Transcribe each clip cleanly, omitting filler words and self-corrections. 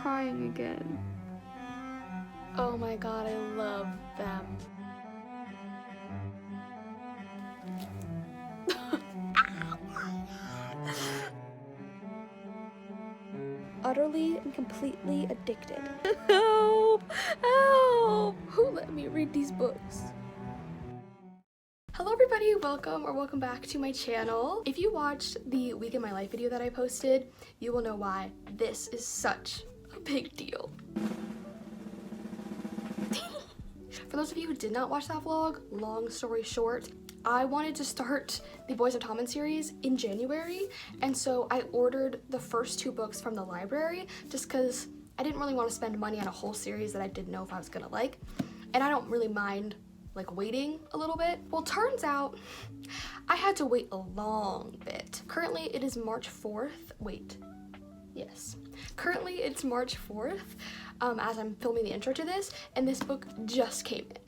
crying again. Oh my god, I love them. Utterly and completely addicted. Help! Help! Who let me read these books? Hello everybody, welcome back to my channel. If you watched the Week in My Life video that I posted, you will know why this is such a big deal. For those of you who did not watch that vlog, long story short, I wanted to start the Boys of Tommen series in January, and so I ordered the first 2 books from the library just because I didn't really want to spend money on a whole series that I didn't know if I was gonna like, and I don't really mind like waiting a little bit. Well, turns out I had to wait a long bit. Currently it is March 4th. Currently it's March 4th as I'm filming the intro to this, and this book just came in.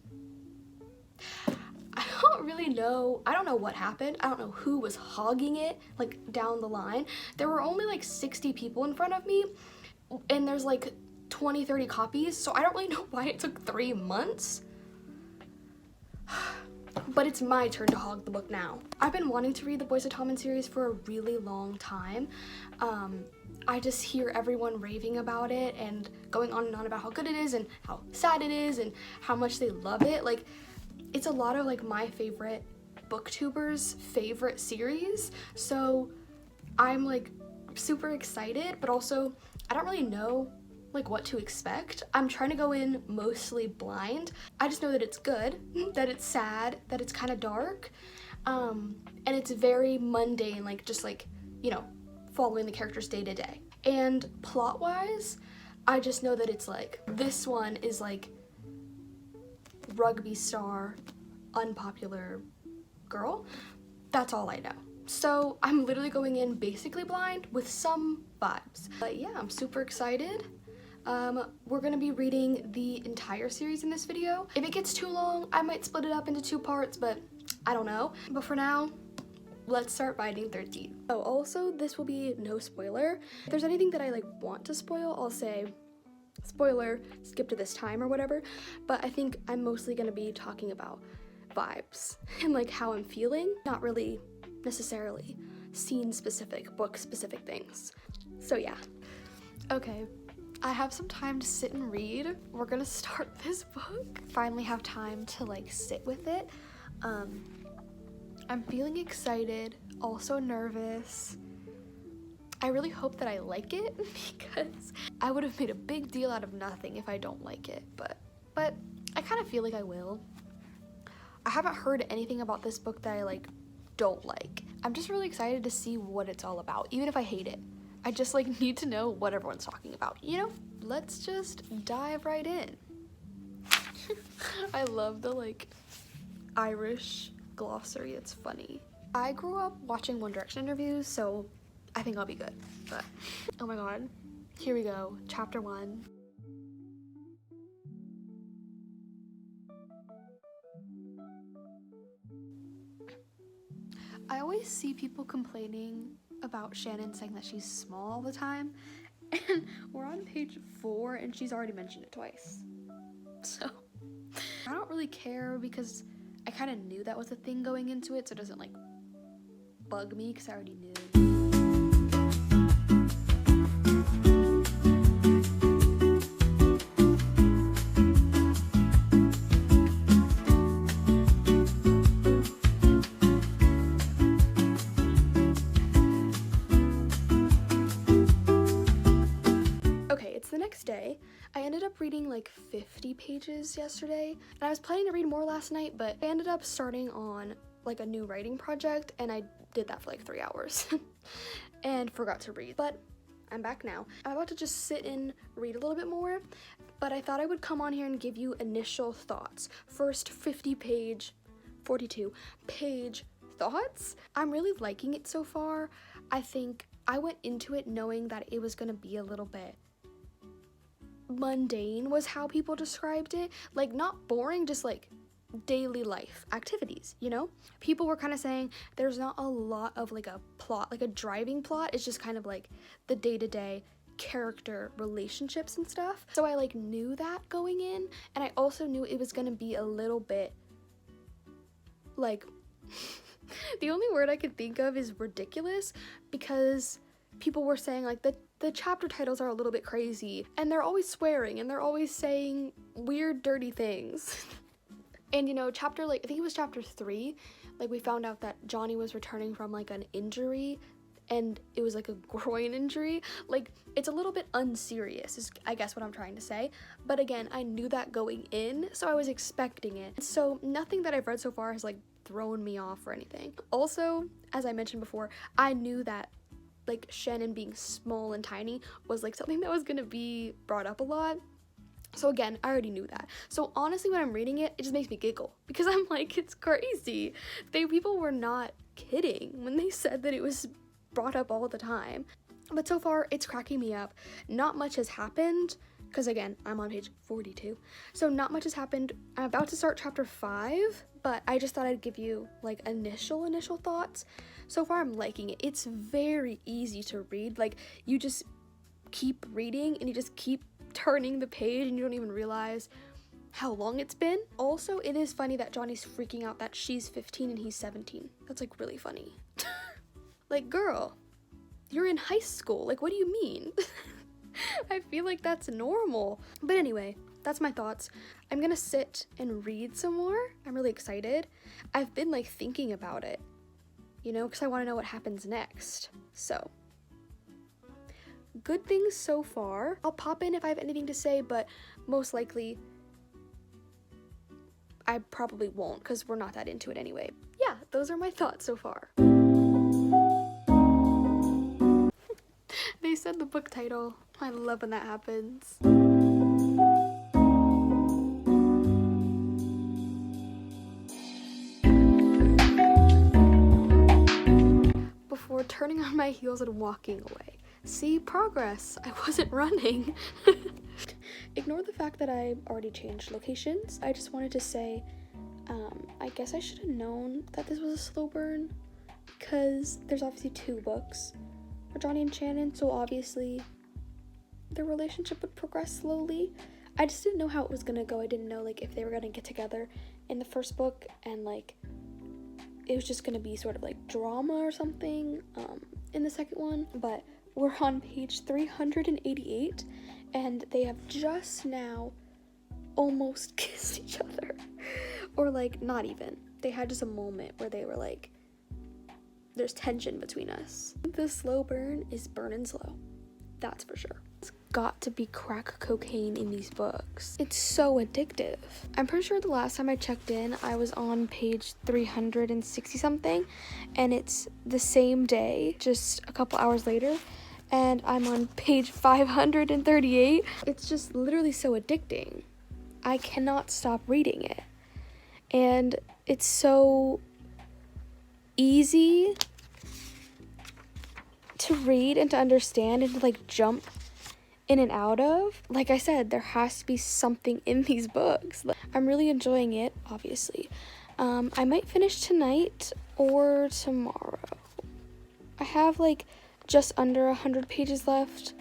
I don't know what happened. I don't know who was hogging it like down the line. There were only like 60 people in front of me, and there's like 20-30 copies, so I don't really know why it took 3 months. But it's my turn to hog the book now. I've been wanting to read the Boys of Tommen series for a really long time. I just hear everyone raving about it and going on and on about how good it is and how sad it is and how much they love it. Like, it's a lot of like my favorite booktubers' favorite series, so I'm like super excited, but also I don't really know like what to expect. I'm trying to go in mostly blind. I just know that it's good, that it's sad, that it's kind of dark, and it's very mundane, like just like, you know, following the characters day to day. And plot wise, I just know that it's like, this one is like rugby star, unpopular girl. That's all I know. So I'm literally going in basically blind with some vibes. But yeah, I'm super excited. We're gonna be reading the entire series in this video. If it gets too long, I might split it up into 2 parts, but I don't know. But for now, let's start writing 13. Oh, also, this will be no spoiler. If there's anything that I like want to spoil, I'll say, spoiler, skip to this time or whatever. But I think I'm mostly gonna be talking about vibes and like how I'm feeling, not really necessarily scene specific, book specific things. So yeah. Okay. I have some time to sit and read. We're gonna start this book. Finally have time to like sit with it. I'm feeling excited, also nervous. I really hope that I like it because I would have made a big deal out of nothing if I don't like it, but I kind of feel like I will. I haven't heard anything about this book that I like don't like. I'm just really excited to see what it's all about, even if I hate it. I just like need to know what everyone's talking about, you know? Let's just dive right in. I love the like Irish glossary, it's funny. I grew up watching One Direction interviews, so I think I'll be good, but oh my god. Here we go, chapter 1. I always see people complaining about Shannon saying that she's small all the time, and we're on page 4 and she's already mentioned it twice. So I don't really care because I kind of knew that was a thing going into it, so it doesn't like bug me because I already knew. Day. I ended up reading like 50 pages yesterday, and I was planning to read more last night, but I ended up starting on like a new writing project, and I did that for like 3 hours and forgot to read. But I'm back now. I'm about to just sit and read a little bit more, but I thought I would come on here and give you initial thoughts. First 42 page thoughts. I'm really liking it so far. I think I went into it knowing that it was gonna be a little bit mundane was how people described it, like not boring, just like daily life activities, you know? People were kind of saying there's not a lot of like a plot, like a driving plot. It's just kind of like the day-to-day character relationships and stuff. So I like knew that going in, and I also knew it was gonna be a little bit like the only word I could think of is ridiculous, because people were saying like the chapter titles are a little bit crazy, and they're always swearing, and they're always saying weird, dirty things. And you know, chapter, like, I think it was chapter 3, like, we found out that Johnny was returning from like an injury, and it was like a groin injury. Like, it's a little bit unserious is I guess what I'm trying to say, but again, I knew that going in, so I was expecting it. So nothing that I've read so far has like thrown me off or anything. Also, as I mentioned before, I knew that like Shannon being small and tiny was like something that was gonna be brought up a lot. So again, I already knew that. So honestly, when I'm reading it, it just makes me giggle, because I'm like, it's crazy. People were not kidding when they said that it was brought up all the time. But so far, it's cracking me up. Not much has happened, because again, I'm on page 42. So not much has happened. I'm about to start chapter 5, but I just thought I'd give you like initial thoughts. So far, I'm liking it. It's very easy to read. Like, you just keep reading and you just keep turning the page and you don't even realize how long it's been. Also, it is funny that Johnny's freaking out that she's 15 and he's 17. That's like really funny. Like, girl, you're in high school. Like, what do you mean? I feel like that's normal. But anyway, that's my thoughts. I'm gonna sit and read some more. I'm really excited. I've been like thinking about it, you know, because I want to know what happens next. So, good things so far. I'll pop in if I have anything to say, but most likely I probably won't, because we're not that into it anyway. Yeah, those are my thoughts so far. They said the book title. I love when that happens. Before turning on my heels and walking away. See, progress. I wasn't running. Ignore the fact that I already changed locations. I just wanted to say, I guess I should have known that this was a slow burn, because there's obviously 2 books for Johnny and Shannon, so obviously their relationship would progress slowly. I just didn't know how it was gonna go. I didn't know like if they were gonna get together in the first book and like it was just gonna be sort of like drama or something in the second one. But we're on page 388 and they have just now almost kissed each other. Or like not even. They had just a moment where they were like, there's tension between us. The slow burn is burning slow. That's for sure. It's got to be crack cocaine in these books. It's so addictive. I'm pretty sure the last time I checked in, I was on page 360 something, and it's the same day, just a couple hours later, and I'm on page 538. It's just literally so addicting. I cannot stop reading it. And it's so easy to read and to understand and to like jump in and out of. Like I said, there has to be something in these books. I'm really enjoying it, obviously. I might finish tonight or tomorrow. I have like just under 100 pages left,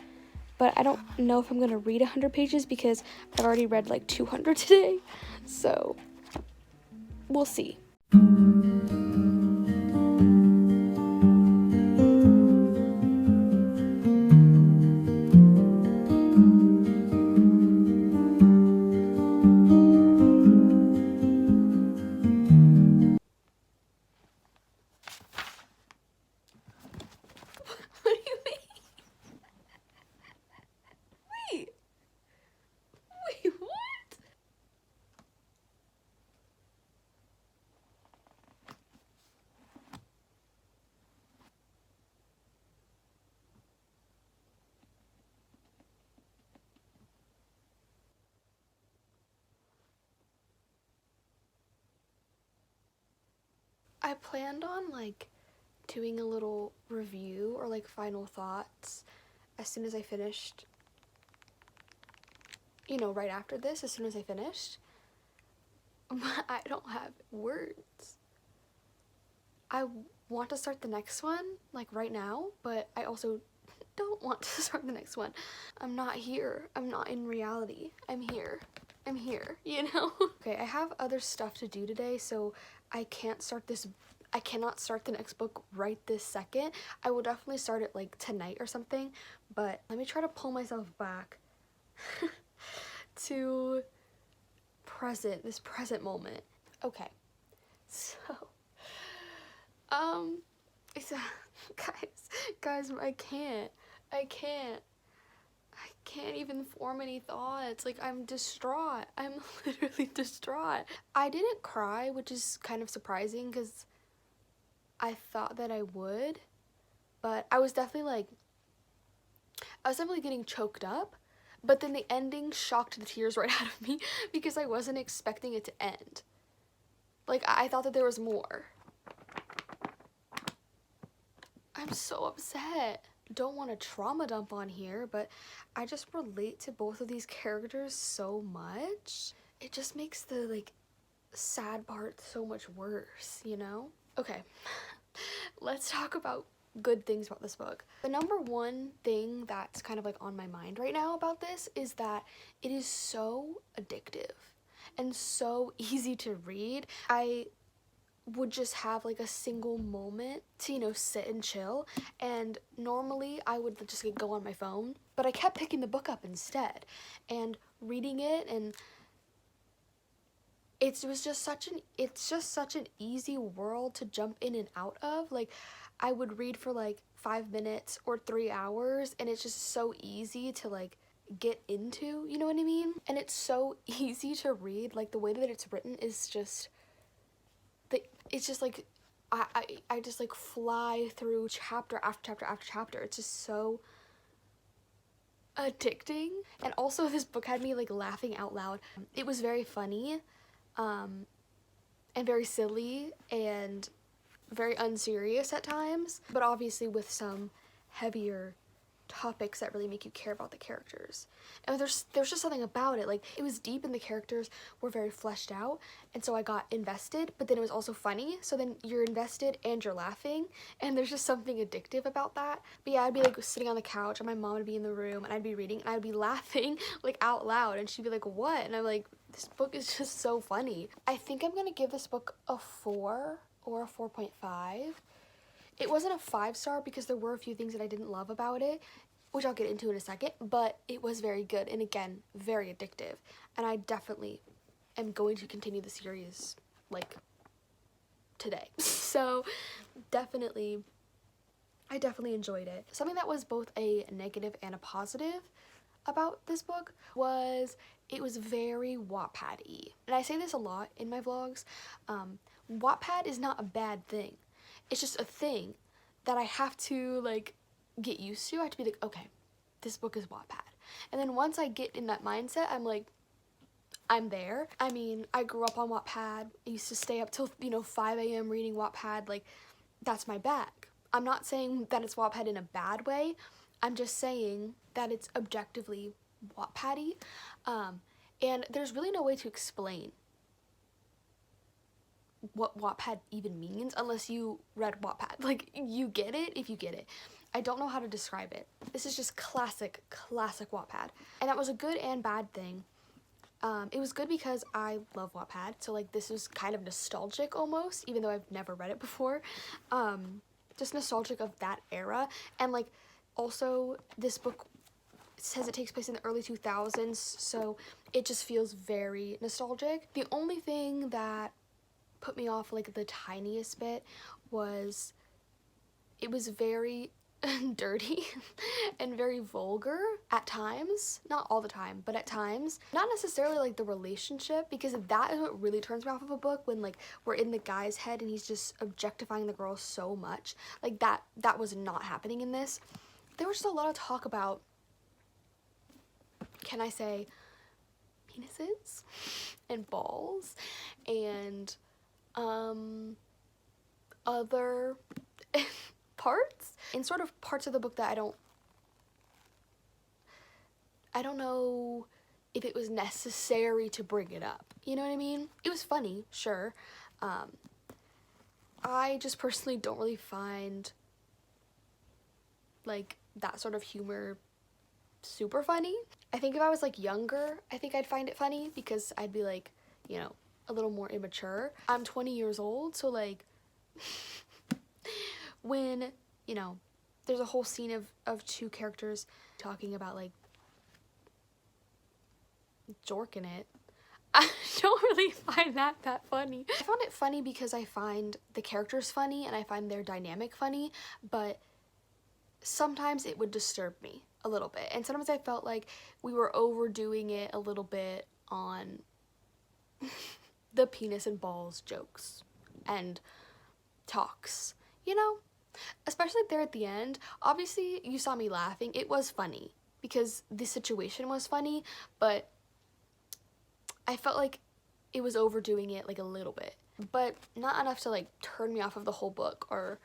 but I don't know if I'm gonna read 100 pages because I've already read like 200 today, so we'll see. What do you mean? Wait, what? I planned on like doing a little review or like final thoughts as soon as I finished, you know, right after this, as soon as I finished. But I don't have words. I want to start the next one like right now, but I also don't want to start the next one. I'm not here. I'm not in reality. I'm here. I'm here, you know? Okay, I have other stuff to do today, so I cannot start the next book right this second. I will definitely start it like tonight or something, but let me try to pull myself back to this present moment. Okay, so, it's, guys, I can't even form any thoughts. Like, I'm distraught. I'm literally distraught. I didn't cry, which is kind of surprising because I thought that I would, but I was definitely getting choked up, but then the ending shocked the tears right out of me because I wasn't expecting it to end. Like, I thought that there was more. I'm so upset. Don't want to trauma dump on here, but I just relate to both of these characters so much. It just makes the, like, sad part so much worse, you know? Okay, let's talk about good things about this book. The number one thing that's kind of like on my mind right now about this is that it is so addictive and so easy to read. I would just have like a single moment to, you know, sit and chill, and normally I would just like, go on my phone, but I kept picking the book up instead and reading it, and it's just such an easy world to jump in and out of. Like, I would read for like 5 minutes or 3 hours, and it's just so easy to like get into, you know what I mean? And it's so easy to read. Like, the way that it's written is just it's just like I just like fly through chapter after chapter after chapter. It's just so addicting. And also, this book had me like laughing out loud. It was very funny, and very silly and very unserious at times, but obviously with some heavier topics that really make you care about the characters. And there's just something about it. Like, it was deep and the characters were very fleshed out, and so I got invested, but then it was also funny, so then you're invested and you're laughing, and there's just something addictive about that. But yeah, I'd be like sitting on the couch and my mom would be in the room and I'd be reading and I'd be laughing like out loud, and she'd be like, what? And I'm like, this book is just so funny. I think I'm gonna give this book a 4 or a 4.5. It wasn't a 5-star because there were a few things that I didn't love about it, which I'll get into in a second, but it was very good and, again, very addictive. And I definitely am going to continue the series, like, today. So, I definitely enjoyed it. Something that was both a negative and a positive about this book was it was very Wattpad-y. And I say this a lot in my vlogs. Wattpad is not a bad thing. It's just a thing that I have to, like, get used to. I have to be like, okay, this book is Wattpad. And then once I get in that mindset, I'm like, I'm there. I mean, I grew up on Wattpad. I used to stay up till, 5 a.m. reading Wattpad. Like, that's my bag. I'm not saying that it's Wattpad in a bad way. I'm just saying that it's objectively Wattpad-y. And there's really no way to explain what Wattpad even means unless you read Wattpad. Like, you get it if you get it. I don't know how to describe it. This is just classic Wattpad. And that was a good and bad thing. It was good because I love Wattpad, so like this was kind of nostalgic almost, even though I've never read it before. Just nostalgic of that era. And like, also, this book says it takes place in the early 2000s, so it just feels very nostalgic. The only thing that put me off like the tiniest bit was it was very dirty and very vulgar at times. Not all the time, but at times. Not necessarily like the relationship, because that is what really turns me off of a book, when like we're in the guy's head and he's just objectifying the girl so much. Like that was not happening in this. There was just a lot of talk about, can I say, penises and balls and other parts, and sort of parts of the book that I don't know if it was necessary to bring it up. You know what I mean? It was funny, sure. I just personally don't really find like that sort of humor super funny. I think if I was like younger, I think I'd find it funny because I'd be like, you know, a little more immature. I'm 20 years old, so like when, you know, there's a whole scene of two characters talking about like jorking it, I don't really find that funny. I found it funny because I find the characters funny and I find their dynamic funny, but sometimes it would disturb me a little bit. And sometimes I felt like we were overdoing it a little bit on the penis and balls jokes and talks, you know? Especially there at the end. Obviously, you saw me laughing. It was funny because the situation was funny, but I felt like it was overdoing it like a little bit, but not enough to like turn me off of the whole book, or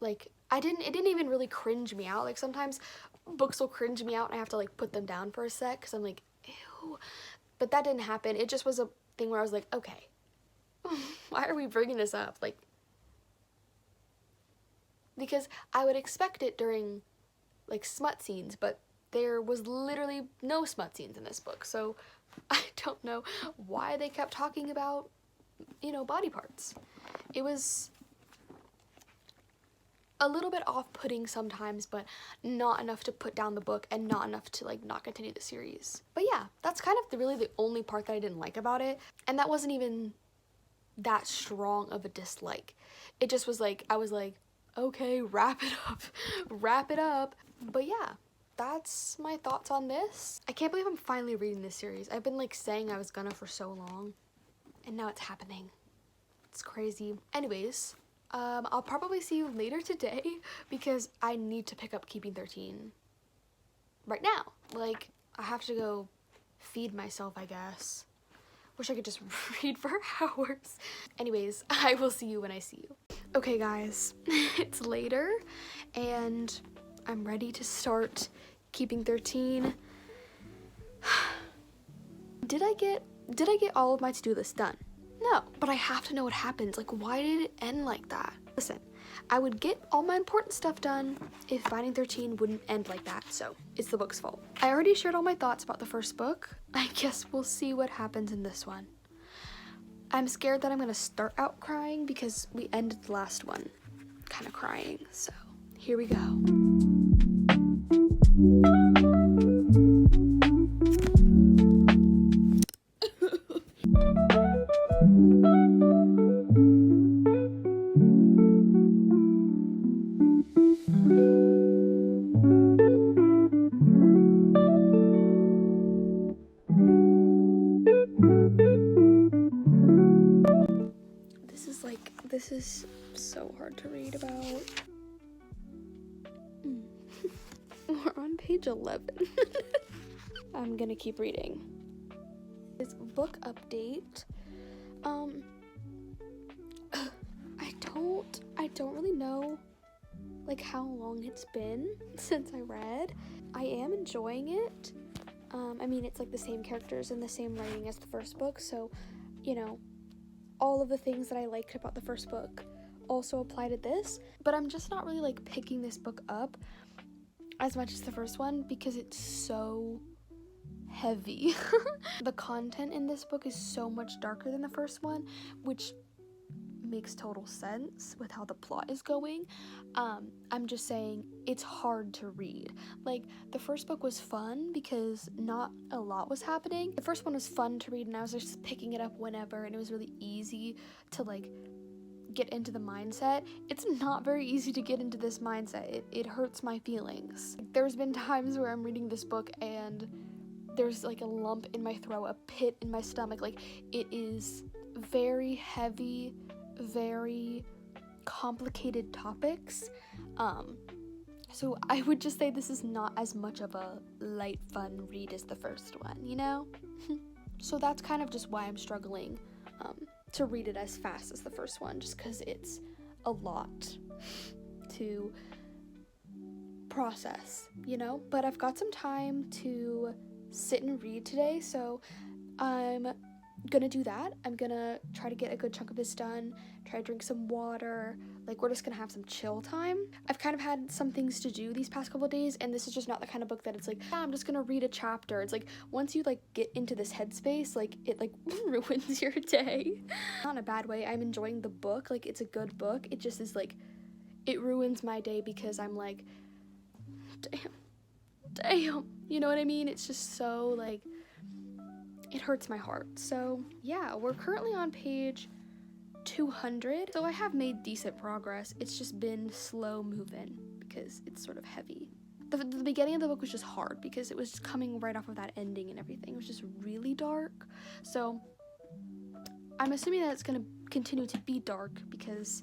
like it didn't even really cringe me out. Like sometimes books will cringe me out and I have to like put them down for a sec because I'm like, ew. But that didn't happen. It just was a thing where I was like, okay, why are we bringing this up? Like, because I would expect it during like smut scenes, but there was literally no smut scenes in this book. So I don't know why they kept talking about, you know, body parts. It was a little bit off-putting sometimes, but not enough to put down the book and not enough to like not continue the series. But yeah, that's kind of really the only part that I didn't like about it, and that wasn't even that strong of a dislike. It just was like, I was like, okay, wrap it up, wrap it up. But yeah, that's my thoughts on this. I can't believe I'm finally reading this series. I've been like saying I was gonna for so long, and now it's happening. It's crazy. Anyways, I'll probably see you later today because I need to pick up Keeping 13 right now. Like, I have to go feed myself, I guess. Wish I could just read for hours. Anyways, I will see you when I see you. Okay guys, it's later and I'm ready to start Keeping 13. Did I get all of my to-do list done? No, but I have to know what happens. Like, why did it end like that? Listen, I would get all my important stuff done if Binding 13 wouldn't end like that, so it's the book's fault. I already shared all my thoughts about the first book. I guess we'll see what happens in this one. I'm scared that I'm gonna start out crying because we ended the last one kind of crying, so here we go. This is so hard to read about. We're on page 11. I'm gonna keep reading. This book update. I don't really know like how long it's been since I read. I am enjoying it. I mean, it's like the same characters and the same writing as the first book, so you know, all of the things that I liked about the first book also apply to this, but I'm just not really like picking this book up as much as the first one because it's so heavy. The content in this book is so much darker than the first one, which makes total sense with how the plot is going. I'm just saying it's hard to read. Like, the first book was fun because not a lot was happening. The first one was fun to read and I was just picking it up whenever, and it was really easy to like get into the mindset. It's not very easy to get into this mindset. It hurts my feelings. There's been times where I'm reading this book and there's like a lump in my throat, a pit in my stomach. Like, it is very heavy, very complicated topics. So I would just say this is not as much of a light, fun read as the first one, you know? So that's kind of just why I'm struggling to read it as fast as the first one, just because it's a lot to process, you know? But I've got some time to sit and read today, so I'm gonna do that. I'm gonna try to get a good chunk of this done, try to drink some water. Like, we're just gonna have some chill time. I've kind of had some things to do these past couple days, and this is just not the kind of book that it's like, yeah, I'm just gonna read a chapter. It's like, once you like get into this headspace, like it like ruins your day. Not in a bad way. I'm enjoying the book. Like, it's a good book. It just is like, it ruins my day because I'm like, damn, you know what I mean? It's just so like, it hurts my heart. So yeah, we're currently on page 200. So I have made decent progress. It's just been slow moving because it's sort of heavy. The beginning of the book was just hard because it was just coming right off of that ending and everything. It was just really dark. So I'm assuming that it's gonna continue to be dark because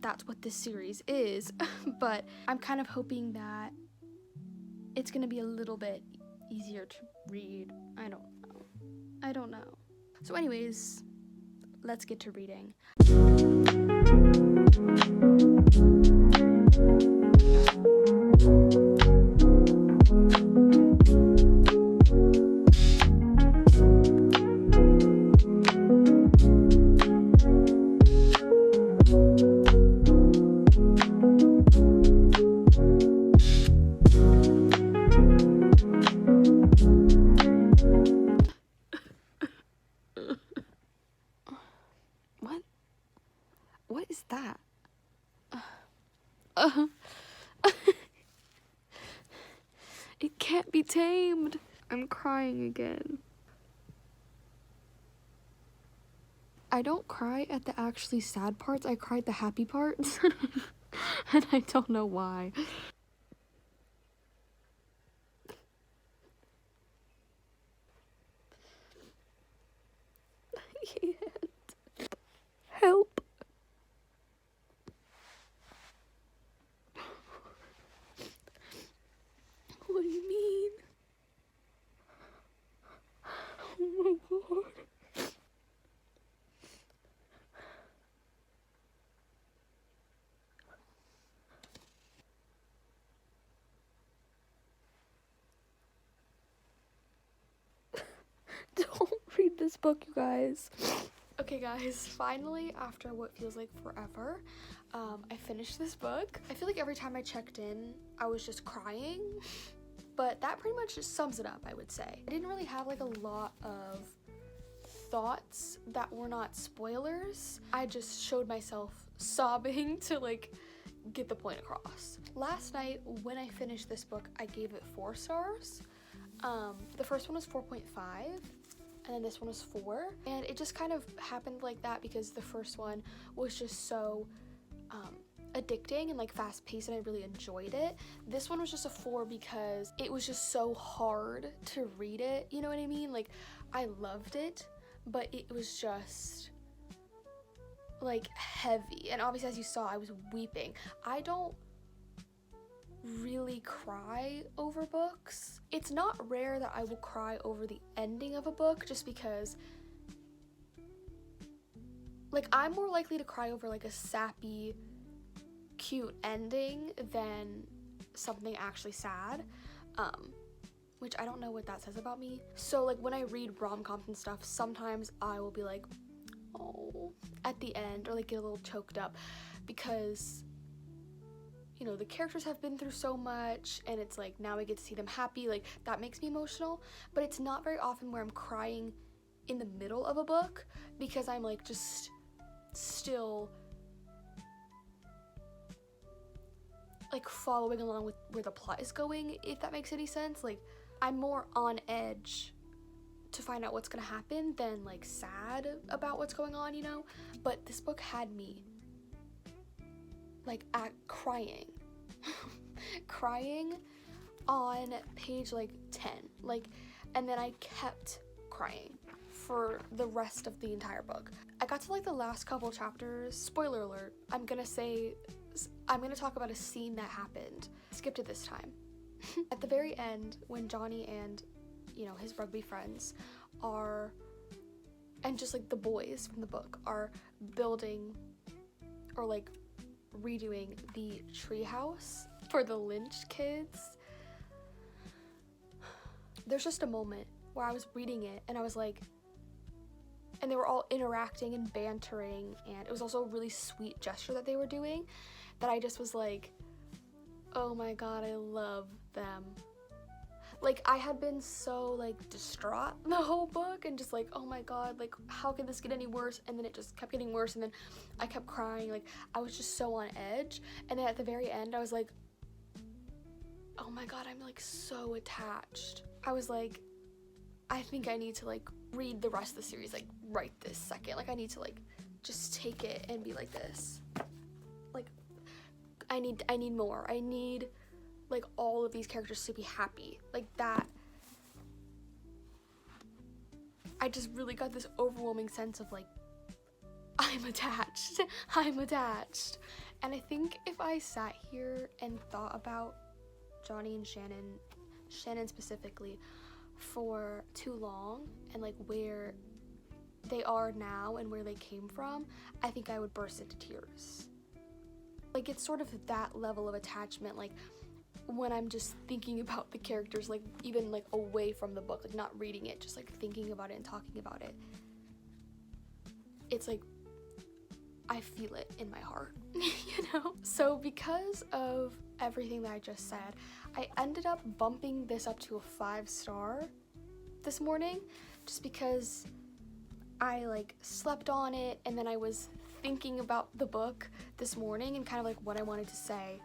that's what this series is. But I'm kind of hoping that it's gonna be a little bit easier to read. I don't know. So anyways, let's get to reading. What is that? It can't be tamed. I'm crying again. I don't cry at the actually sad parts. I cry at the happy parts. And I don't know why. I can't. Help. What do you mean? Oh my god. Don't read this book, you guys. Okay guys, finally, after what feels like forever, I finished this book. I feel like every time I checked in, I was just crying, but that pretty much just sums it up, I would say. I didn't really have like a lot of thoughts that were not spoilers. I just showed myself sobbing to like get the point across. Last night, when I finished this book, I gave it 4 stars. The first one was 4.5. And then this one was 4, and it just kind of happened like that because the first one was just so addicting and like fast paced, and I really enjoyed it. This one was just a 4 because it was just so hard to read it, you know what I mean? Like, I loved it, but it was just like heavy, and obviously as you saw, I was weeping. I don't really cry over books. It's not rare that I will cry over the ending of a book, just because like I'm more likely to cry over like a sappy, cute ending than something actually sad, which I don't know what that says about me. So like when I read rom-coms and stuff, sometimes I will be like, oh, at the end, or like get a little choked up because, you know, the characters have been through so much, and it's like now we get to see them happy. Like, that makes me emotional, but it's not very often where I'm crying in the middle of a book because I'm like just still like following along with where the plot is going, if that makes any sense. Like, I'm more on edge to find out what's gonna happen than like sad about what's going on, you know? But this book had me like crying crying on page like 10, like, and then I kept crying for the rest of the entire book. I got to like the last couple chapters. Spoiler alert, I'm gonna talk about a scene that happened. Skipped it this time. At the very end, when Johnny and, you know, his rugby friends are, and just like the boys from the book are building or like redoing the treehouse for the lynched kids, there's just a moment where I was reading it and I was like, and they were all interacting and bantering, and it was also a really sweet gesture that they were doing that I just was like, oh my god, I love them. Like, I had been so, like, distraught the whole book and just like, oh my god, like, how could this get any worse? And then it just kept getting worse, and then I kept crying. Like, I was just so on edge. And then at the very end, I was like, oh my god, I'm, like, so attached. I was like, I think I need to, like, read the rest of the series, like, right this second. Like, I need to, like, just take it and be like this. Like, I need more. I need, like, all of these characters to be happy. Like, that. I just really got this overwhelming sense of, like, I'm attached. I'm attached. And I think if I sat here and thought about Johnny and Shannon specifically, for too long, and like where they are now and where they came from, I think I would burst into tears. Like, it's sort of that level of attachment, like when I'm just thinking about the characters, like even like away from the book, like not reading it, just like thinking about it and talking about it. It's like I feel it in my heart, you know? So because of everything that I just said, I ended up bumping this up to a 5-star this morning, just because I like slept on it, and then I was thinking about the book this morning and kind of like what I wanted to say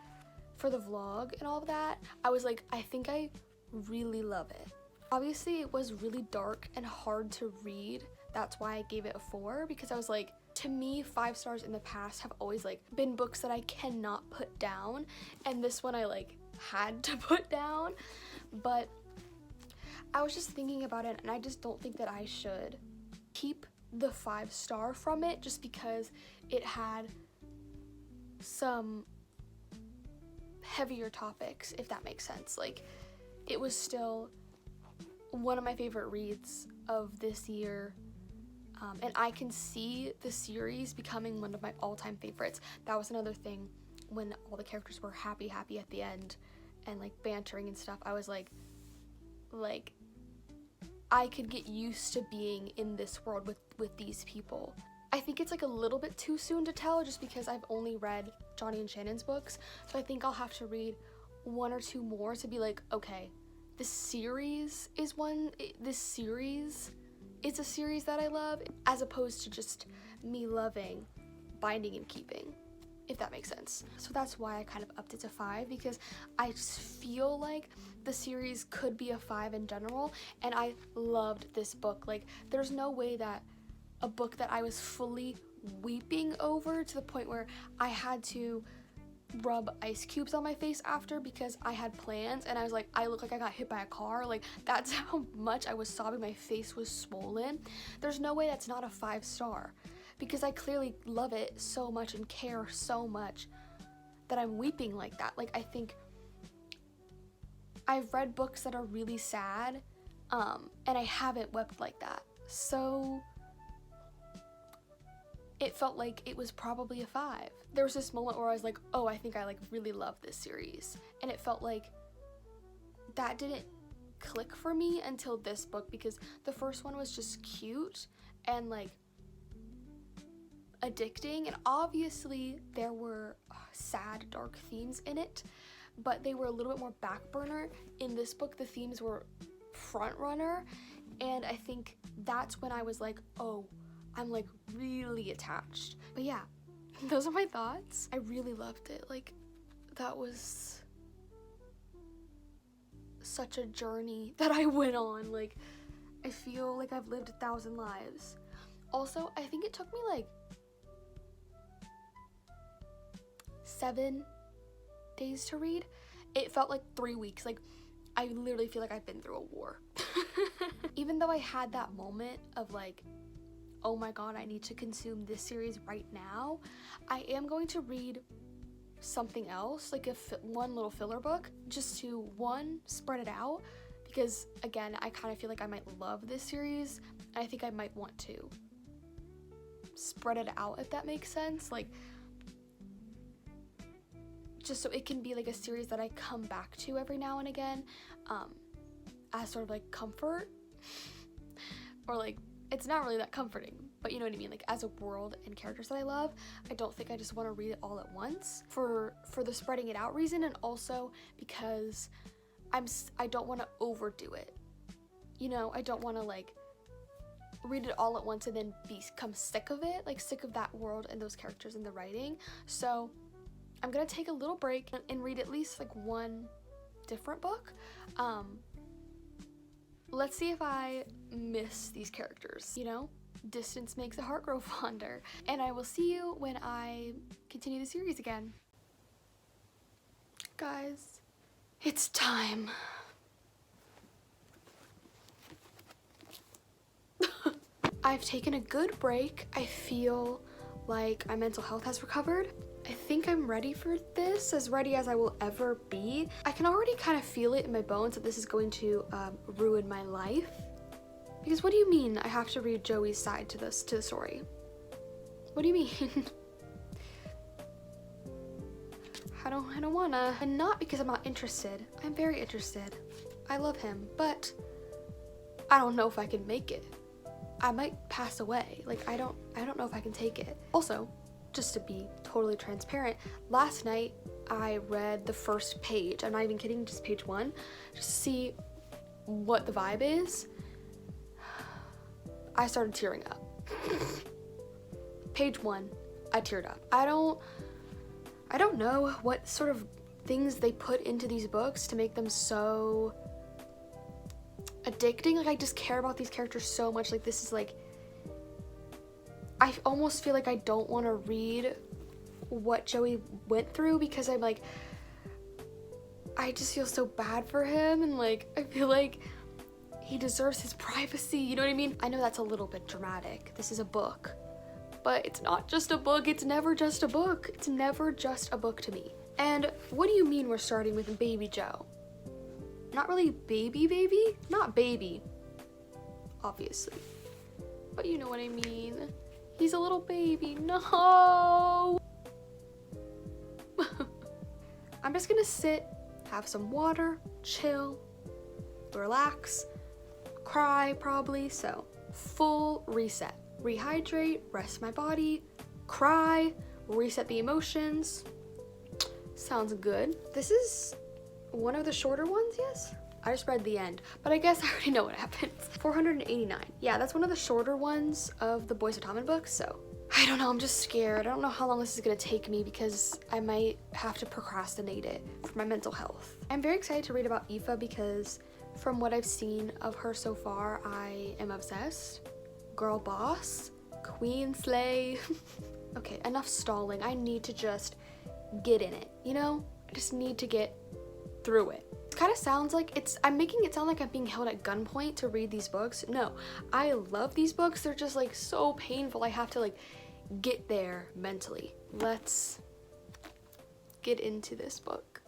for the vlog and all of that. I was like, I think I really love it. Obviously, it was really dark and hard to read. That's why I gave it a 4, because I was like, to me, 5 stars in the past have always like been books that I cannot put down, and this one I like had to put down. But I was just thinking about it, and I just don't think that I should keep the 5-star from it just because it had some heavier topics, if that makes sense. Like, it was still one of my favorite reads of this year. And I can see the series becoming one of my all-time favorites. That was another thing when all the characters were happy at the end and like bantering and stuff. I was like I could get used to being in this world with these people. I think it's like a little bit too soon to tell just because I've only read Johnny and Shannon's books. So I think I'll have to read 1 or 2 more to be like, okay, this series is a series that I love, as opposed to just me loving Binding and Keeping, if that makes sense. So that's why I kind of upped it to 5, because I just feel like the series could be a 5 in general, and I loved this book. Like, there's no way that a book that I was fully weeping over to the point where I had to rub ice cubes on my face after because I had plans and I was like, I look like I got hit by a car. Like, that's how much I was sobbing. My face was swollen. There's no way that's not a 5-star, because I clearly love it so much and care so much that I'm weeping like that. Like, I think I've read books that are really sad, and I haven't wept like that. So it felt like it was probably a 5. There was this moment where I was like, oh, I think I like really love this series. And it felt like that didn't click for me until this book, because the first one was just cute and like addicting, and obviously there were sad, dark themes in it, but they were a little bit more back burner. In this book, the themes were front runner, and I think that's when I was like, oh, I'm like really attached. But yeah, those are my thoughts. I really loved it. Like, that was such a journey that I went on. Like, I feel like I've lived 1,000 lives. Also, I think it took me like 7 days to read. It felt like 3 weeks. Like, I literally feel like I've been through a war. Even though I had that moment of like, oh my god, I need to consume this series right now, I am going to read something else, like one little filler book, just to, 1, spread it out, because again, I kind of feel like I might love this series, and I think I might want to spread it out, if that makes sense. Like, just so it can be like a series that I come back to every now and again, as sort of like comfort, or like it's not really that comforting, but you know what I mean? Like, as a world and characters that I love, I don't think I just want to read it all at once for the spreading it out reason, and also because I don't want to overdo it. You know, I don't want to like read it all at once and then become sick of it, like sick of that world and those characters and the writing. So I'm gonna take a little break and read at least like one different book. Let's see if I miss these characters, you know? Distance makes the heart grow fonder. And I will see you when I continue the series again. Guys, it's time. I've taken a good break. I feel like my mental health has recovered. I think I'm ready for this, as ready as I will ever be. I can already kind of feel it in my bones that this is going to ruin my life. Because what do you mean I have to read Joey's side to the story? What do you mean? I don't wanna. And not because I'm not interested. I'm very interested. I love him, but I don't know if I can make it. I might pass away. Like, I don't know if I can take it. Also, just to be totally transparent, last night I read the first page. I'm not even kidding, just page 1, just to see what the vibe is. I started tearing up. Page 1, I teared up. I don't know what sort of things they put into these books to make them so addicting. Like, I just care about these characters so much. Like, this is like, I almost feel like I don't want to read what Joey went through, because I'm like, I just feel so bad for him, and like, I feel like he deserves his privacy, you know what I mean? I know that's a little bit dramatic. This is a book, but it's not just a book. It's never just a book. It's never just a book to me. And what do you mean we're starting with Baby Joe? Not really baby? Not baby, obviously, but you know what I mean. He's a little baby. No! I'm just gonna sit, have some water, chill, relax, cry probably, so full reset. Rehydrate, rest my body, cry, reset the emotions. Sounds good. This is one of the shorter ones, yes? I just read the end, but I guess I already know what happens. 489. Yeah, that's one of the shorter ones of the Boys of Tommen books, so I don't know, I'm just scared. I don't know how long this is gonna take me, because I might have to procrastinate it for my mental health. I'm very excited to read about Aoife, because from what I've seen of her so far, I am obsessed. Girl boss, queen slay. Okay, enough stalling. I need to just get in it, you know? I just need to get through it. It kind of sounds like I'm making it sound like I'm being held at gunpoint to read these books. No, I love these books. They're just like so painful. I have to like get there mentally. Let's get into this book.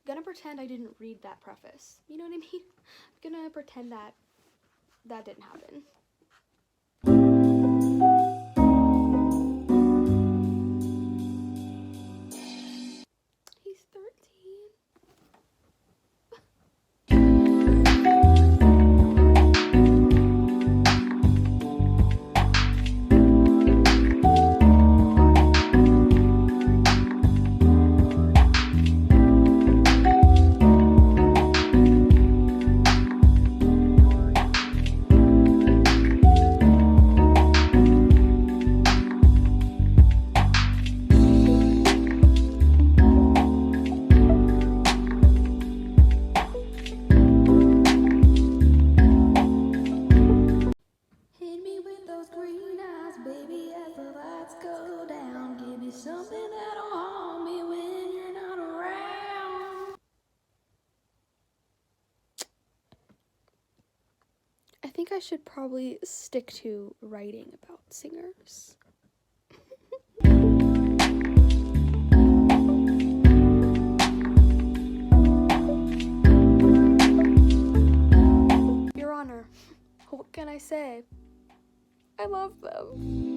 Gonna pretend I didn't read that preface. You know what I mean? I'm gonna pretend that didn't happen. He's 13. I think I should probably stick to writing about singers. Your Honor, what can I say? I love them.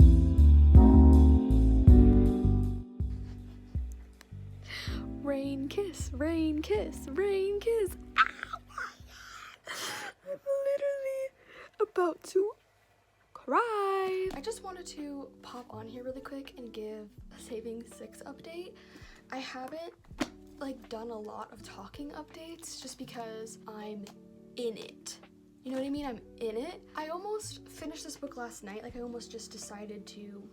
Rain kiss, rain kiss, rain kiss. Oh my god. I'm literally about to cry. I just wanted to pop on here really quick and give a Saving 6 update. I haven't like done a lot of talking updates just because I'm in it. You know what I mean? I'm in it. I almost finished this book last night. Like I almost just decided to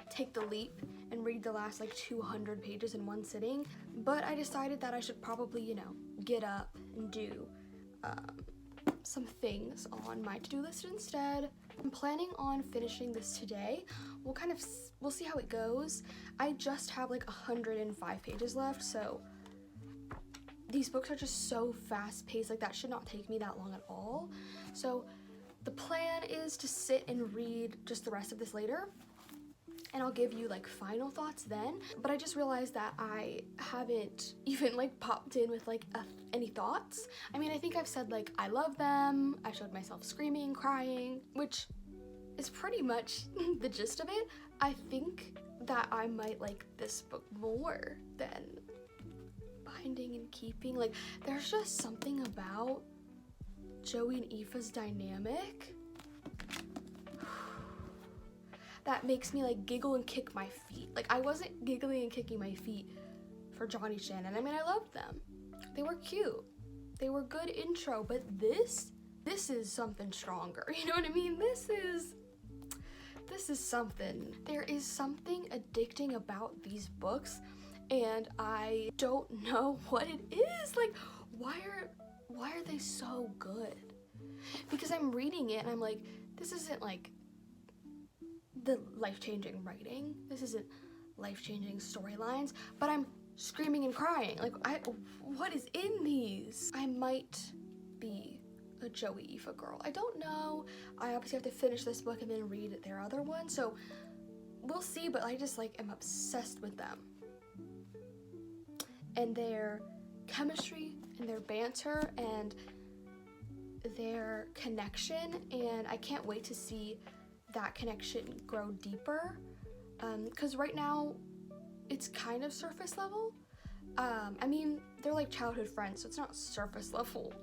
take the leap and read the last like 200 pages in one sitting, but I decided that I should probably, you know, get up and do some things on my to-do list instead. I'm planning on finishing this today. We'll see how it goes. I just have like 105 pages left, so these books are just so fast-paced, like that should not take me that long at all. So the plan is to sit and read just the rest of this later, and I'll give you like final thoughts then. But I just realized that I haven't even like popped in with like any thoughts. I mean, I think I've said like I love them, I showed myself screaming, crying, which is pretty much the gist of it. I think that I might like this book more than Binding and Keeping. Like there's just something about Joey and Aoife's dynamic that makes me like giggle and kick my feet. Like I wasn't giggling and kicking my feet for Johnny Shannon. I mean, I loved them. They were cute. They were good intro, but this is something stronger. You know what I mean? This is something. There is something addicting about these books, and I don't know what it is. Like, why are they so good? Because I'm reading it and I'm like, this isn't like the life-changing writing. This isn't life-changing storylines, but I'm screaming and crying. Like, what is in these? I might be a Joey Aoife girl. I don't know. I obviously have to finish this book and then read their other one, so we'll see, but I just like am obsessed with them. And their chemistry and their banter and their connection, and I can't wait to see that connection grow deeper, because right now it's kind of surface level. I mean, they're like childhood friends, so it's not surface level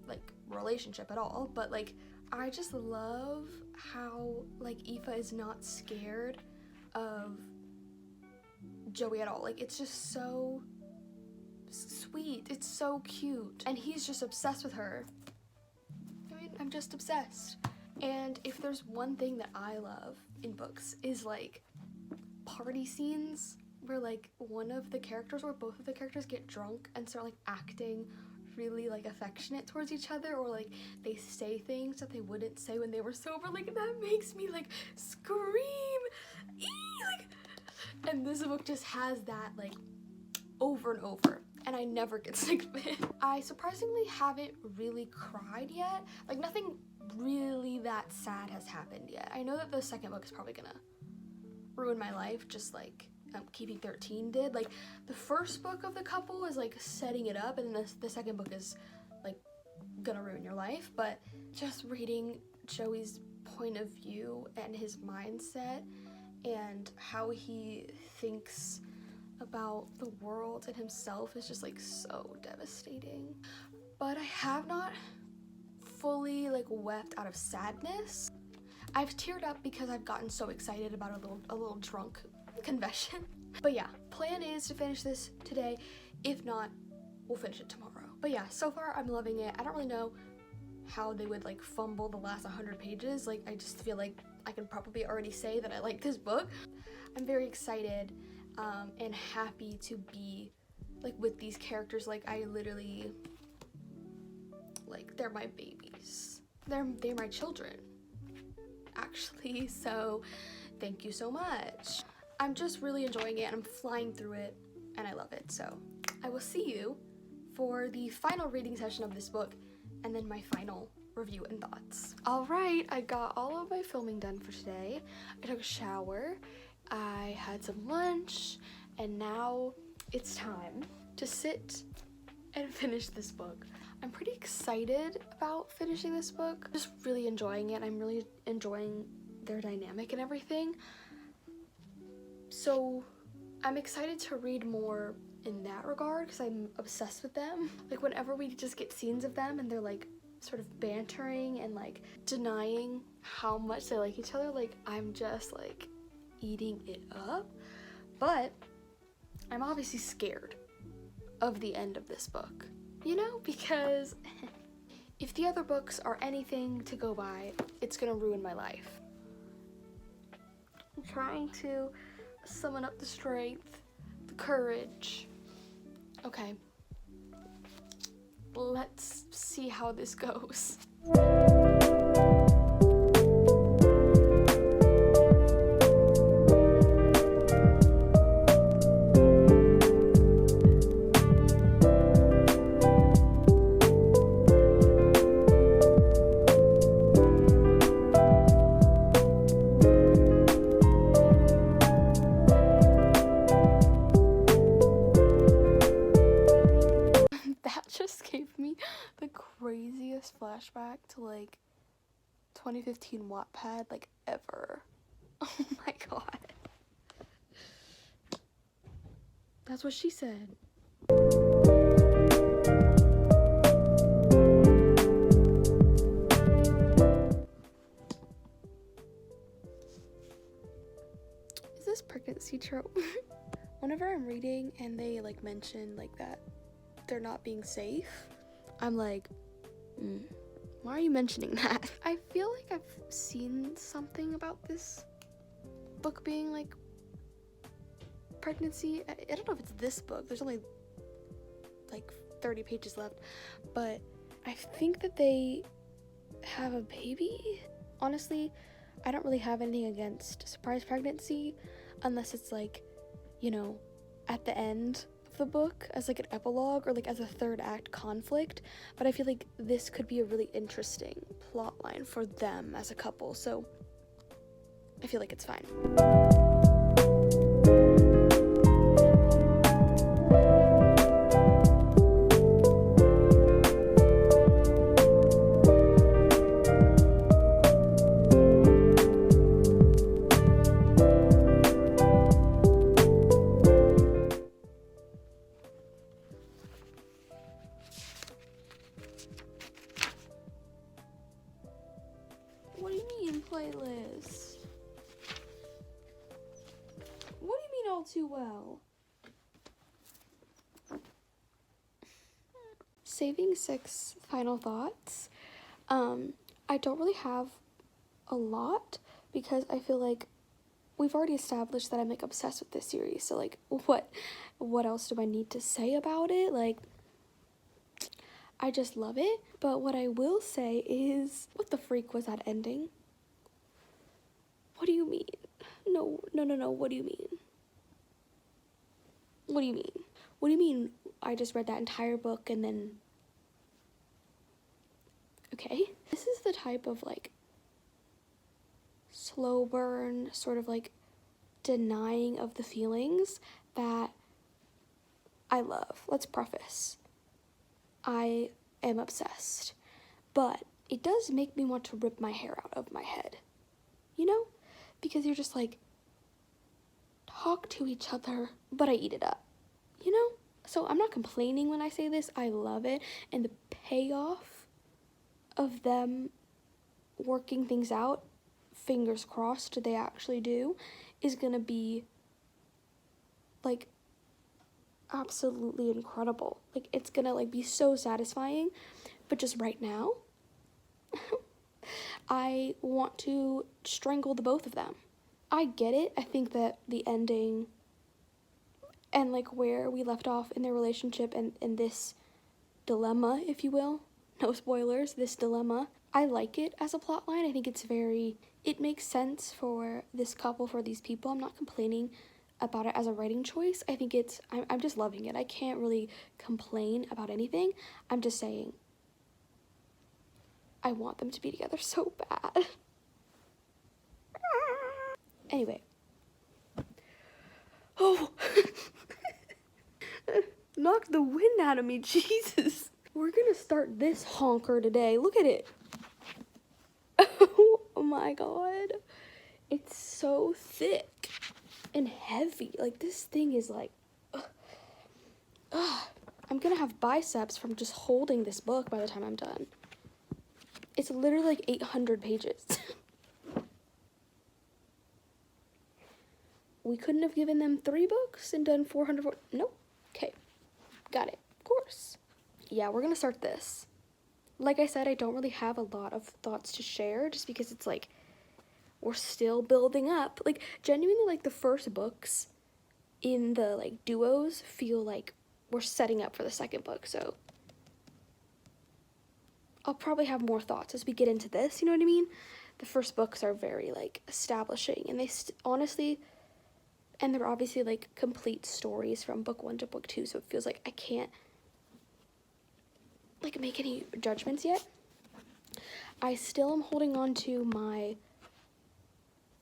like relationship at all, but like I just love how like Aoife is not scared of Joey at all. Like it's just so sweet, it's so cute, and he's just obsessed with her. I mean, I'm just obsessed. And if there's one thing that I love in books is like party scenes where like one of the characters or both of the characters get drunk and start like acting really like affectionate towards each other, or like they say things that they wouldn't say when they were sober. Like that makes me like scream. Like, and this book just has that like over and over, and I never get sick of it. I surprisingly haven't really cried yet. Like nothing really that sad has happened yet. I know that the second book is probably gonna ruin my life, just like Keeping 13 did. Like the first book of the couple is like setting it up, and then the second book is like gonna ruin your life. But just reading Joey's point of view and his mindset and how he thinks about the world and himself is just like so devastating. But I have not fully like wept out of sadness. I've teared up because I've gotten so excited about a little drunk confession. But yeah, plan is to finish this today. If not, we'll finish it tomorrow. But yeah, so far I'm loving it. I don't really know how they would like fumble the last 100 pages. Like I just feel like I can probably already say that I like this book. I'm very excited and happy to be like with these characters. Like I literally, like they're my babies. They're my children, actually. So thank you so much. I'm just really enjoying it. I'm flying through it and I love it. So I will see you for the final reading session of this book and then my final review and thoughts. All right, I got all of my filming done for today. I took a shower, I had some lunch, and now it's time to sit and finish this book. I'm pretty excited about finishing this book. Just really enjoying it. I'm really enjoying their dynamic and everything. So I'm excited to read more in that regard because I'm obsessed with them. Like whenever we just get scenes of them and they're like sort of bantering and like denying how much they like each other, like I'm just like eating it up. But I'm obviously scared of the end of this book, you know, because if the other books are anything to go by, it's gonna ruin my life. I'm trying to summon up the strength, the courage. Okay, let's see how this goes. That just gave me the craziest flashback to like 2015 Wattpad like ever. Oh my god. That's what she said. Is this pregnancy trope? Whenever I'm reading and they like mention like that they're not being safe, I'm like, why are you mentioning that? I feel like I've seen something about this book being like pregnancy. I don't know if it's this book, there's only like 30 pages left, but I think that they have a baby. Honestly, I don't really have anything against surprise pregnancy unless it's like, you know, at the end of the book as like an epilogue or like as a third act conflict, but I feel like this could be a really interesting plot line for them as a couple, so I feel like it's fine. What do you mean, playlist? What do you mean all too well? Saving 6 final thoughts. I don't really have a lot because I feel like we've already established that I'm like obsessed with this series. So like what else do I need to say about it? Like I just love it. But what I will say is, what the freak was that ending? What do you mean? No, what do you mean? What do you mean? What do you mean I just read that entire book and then... Okay. This is the type of like slow burn, sort of like denying of the feelings that I love. Let's preface. I am obsessed, but it does make me want to rip my hair out of my head, you know? Because you're just like, talk to each other, but I eat it up, you know? So I'm not complaining when I say this. I love it, and the payoff of them working things out, fingers crossed they actually do, is gonna be like absolutely incredible. Like it's gonna like be so satisfying. But just right now I want to strangle the both of them. I get it. I think that the ending and like where we left off in their relationship and this dilemma, if you will, no spoilers, this dilemma, I like it as a plot line. I think it makes sense for this couple, for these people. I'm not complaining about it as a writing choice. I think I'm just loving it. I can't really complain about anything. I'm just saying I want them to be together so bad. Anyway. Oh, knocked the wind out of me, Jesus. We're gonna start this honker today. Look at it. Oh my god. It's so thick and heavy. Like this thing is like, ugh. gonna have biceps from just holding this book by the time I'm done. It's literally like 800 pages. We couldn't have given them 3 books and done 400. Nope. Okay. Got it. Of course. Yeah, we're gonna start this. Like I said, I don't really have a lot of thoughts to share just because it's like we're still building up. Like, genuinely, like, the first books in the, like, duos feel like we're setting up for the second book, so I'll probably have more thoughts as we get into this, you know what I mean? The first books are very, like, establishing, and they honestly, and they're obviously, like, complete stories from book 1 to book 2, so it feels like I can't, like, make any judgments yet. I still am holding on to my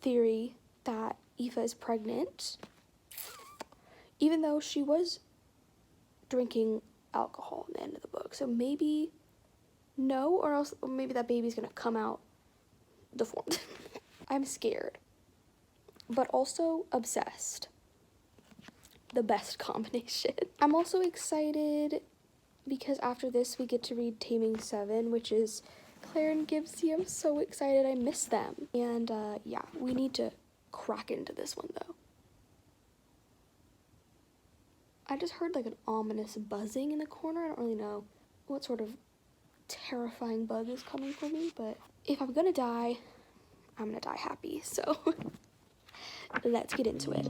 theory that Aoife is pregnant, even though she was drinking alcohol in the end of the book. So maybe no, or maybe that baby's gonna come out deformed. I'm scared, but also obsessed. The best combination. I'm also excited because after this we get to read Taming 7, which is Claire and Gibbsy. I'm so excited. I miss them. And yeah, we need to crack into this one though. I just heard like an ominous buzzing in the corner. I don't really know what sort of terrifying bug is coming for me, but if I'm gonna die, I'm gonna die happy. So let's get into it.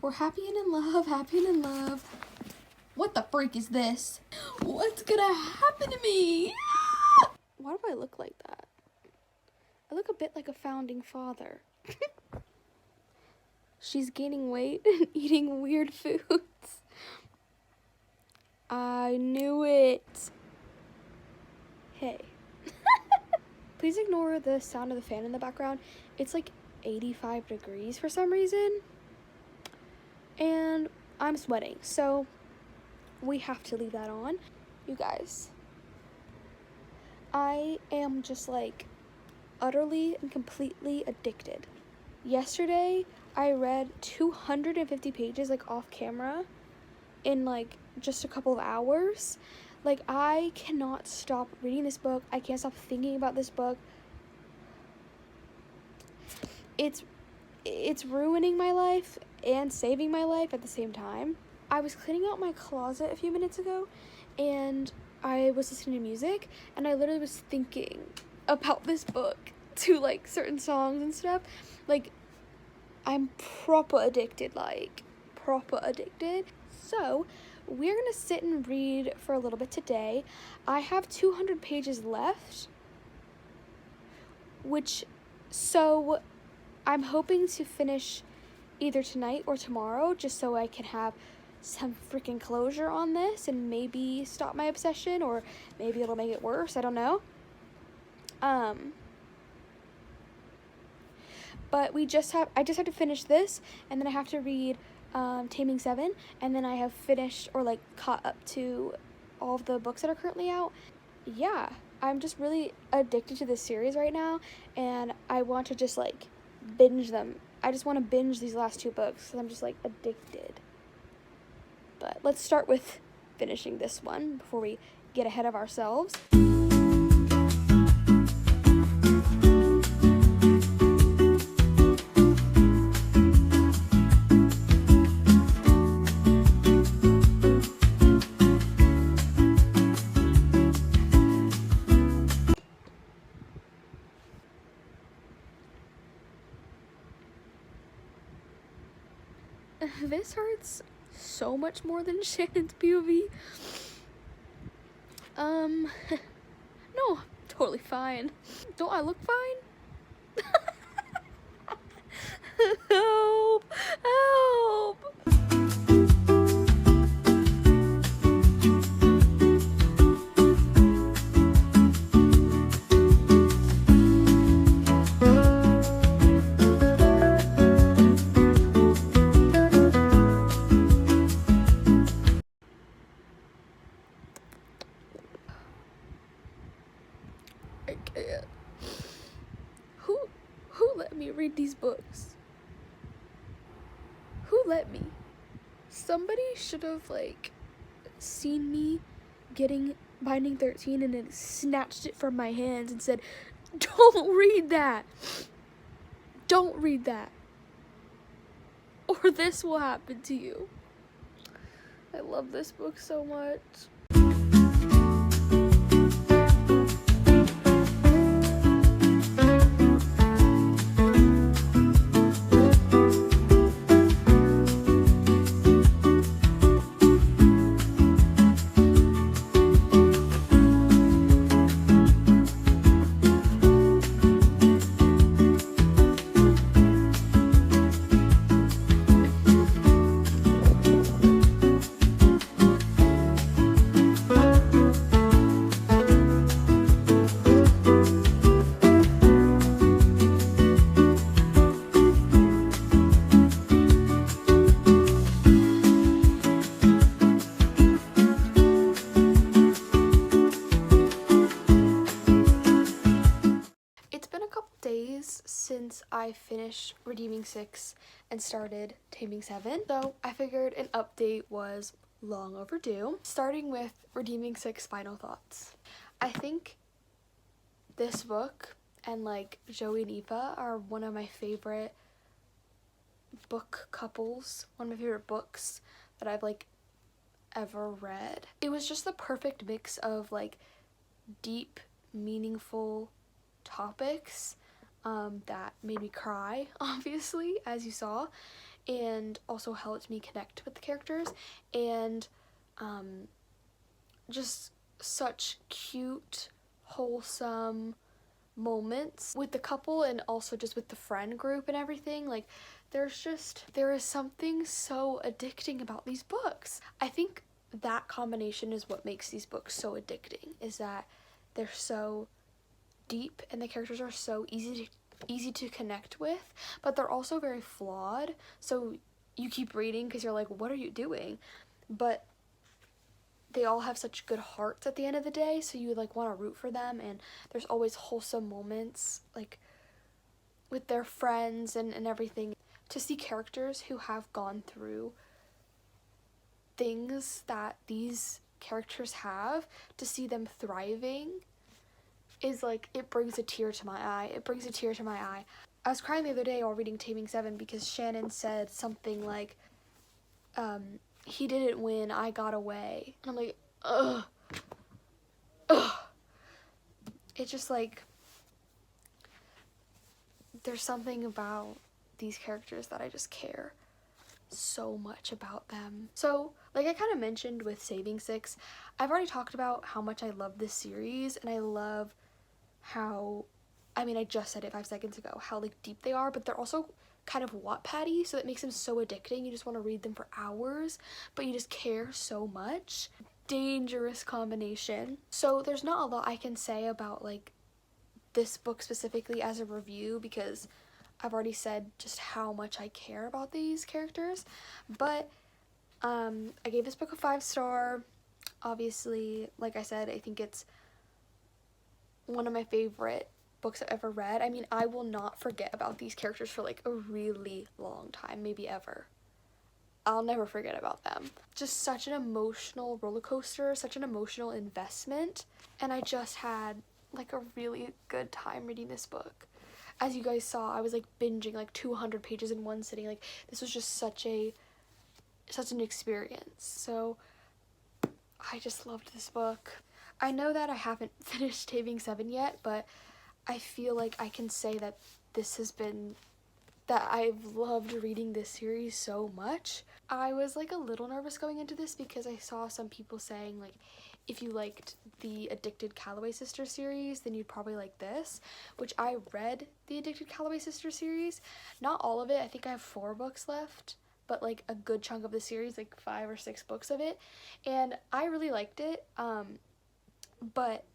We're happy and in love, happy and in love. What the freak is this? What's gonna happen to me? Why do I look like that? I look a bit like a founding father. She's gaining weight and eating weird foods. I knew it. Hey. Please ignore the sound of the fan in the background. It's like 85 degrees for some reason. And I'm sweating, so we have to leave that on. You guys, I am just like utterly and completely addicted. Yesterday, I read 250 pages like off camera in like just a couple of hours. Like, I cannot stop reading this book. I can't stop thinking about this book. It's ruining my life and saving my life at the same time. I was cleaning out my closet a few minutes ago and I was listening to music and I literally was thinking about this book to like certain songs and stuff. Like, I'm proper addicted, like proper addicted. So we're gonna sit and read for a little bit today. I have 200 pages left, so I'm hoping to finish either tonight or tomorrow just so I can have some freaking closure on this and maybe stop my obsession, or maybe it'll make it worse. I don't know. But I just have to finish this, and then I have to read Taming 7, and then I have finished or like caught up to all of the books that are currently out. Yeah, I'm just really addicted to this series right now, and I want to just like binge them. I just want to binge these last 2 books because I'm just like addicted. But let's start with finishing this one before we get ahead of ourselves. This hurts so much more than Shannon's POV. No, totally fine. Don't I look fine? Help! Help! I can't. Who let me read these books? Who let me? Somebody should have, like, seen me getting Binding 13 and then snatched it from my hands and said, "Don't read that! Don't read that! Or this will happen to you." I love this book so much. Since I finished Redeeming 6 and started Taming 7, so I figured an update was long overdue. Starting with Redeeming 6 final thoughts. I think this book and like Joey and Aoife are one of my favorite book couples, one of my favorite books that I've like ever read. It was just the perfect mix of like deep, meaningful topics that made me cry, obviously, as you saw, and also helped me connect with the characters, and just such cute, wholesome moments with the couple and also just with the friend group and everything. Like, there is something so addicting about these books. I think that combination is what makes these books so addicting, is that they're so deep and the characters are so easy to connect with, but they're also very flawed, so you keep reading because you're like, what are you doing? But they all have such good hearts at the end of the day, so you like want to root for them, and there's always wholesome moments like with their friends and everything. To see characters who have gone through things that these characters have, to see them thriving, is like, it brings a tear to my eye. It brings a tear to my eye. I was crying the other day while reading Taming 7 because Shannon said something like, he didn't win, I got away. And I'm like, ugh. It's just like, there's something about these characters that I just care so much about them. So, like I kind of mentioned with Saving Six, I've already talked about how much I love this series, and I love how, I mean, I just said it 5 seconds ago, how like deep they are, but they're also kind of Wattpad-y, so that makes them so addicting. You just want to read them for hours, but you just care so much. Dangerous combination. So there's not a lot I can say about like this book specifically as a review, because I've already said just how much I care about these characters. But I gave this book a 5-star. Obviously, like I said, I think it's one of my favorite books I've ever read. I mean, I will not forget about these characters for like a really long time, maybe ever. I'll never forget about them. Just such an emotional roller coaster, such an emotional investment, and I just had like a really good time reading this book. As you guys saw, I was like binging like 200 pages in one sitting. Like, this was just such an experience. So I just loved this book. I know that I haven't finished Taming 7 yet, but I feel like I can say that that I've loved reading this series so much. I was like a little nervous going into this because I saw some people saying like if you liked the Addicted Calloway Sisters series, then you'd probably like this, which I read the Addicted Calloway Sisters series. Not all of it, I think I have 4 books left, but like a good chunk of the series, like 5 or 6 books of it, and I really liked it, but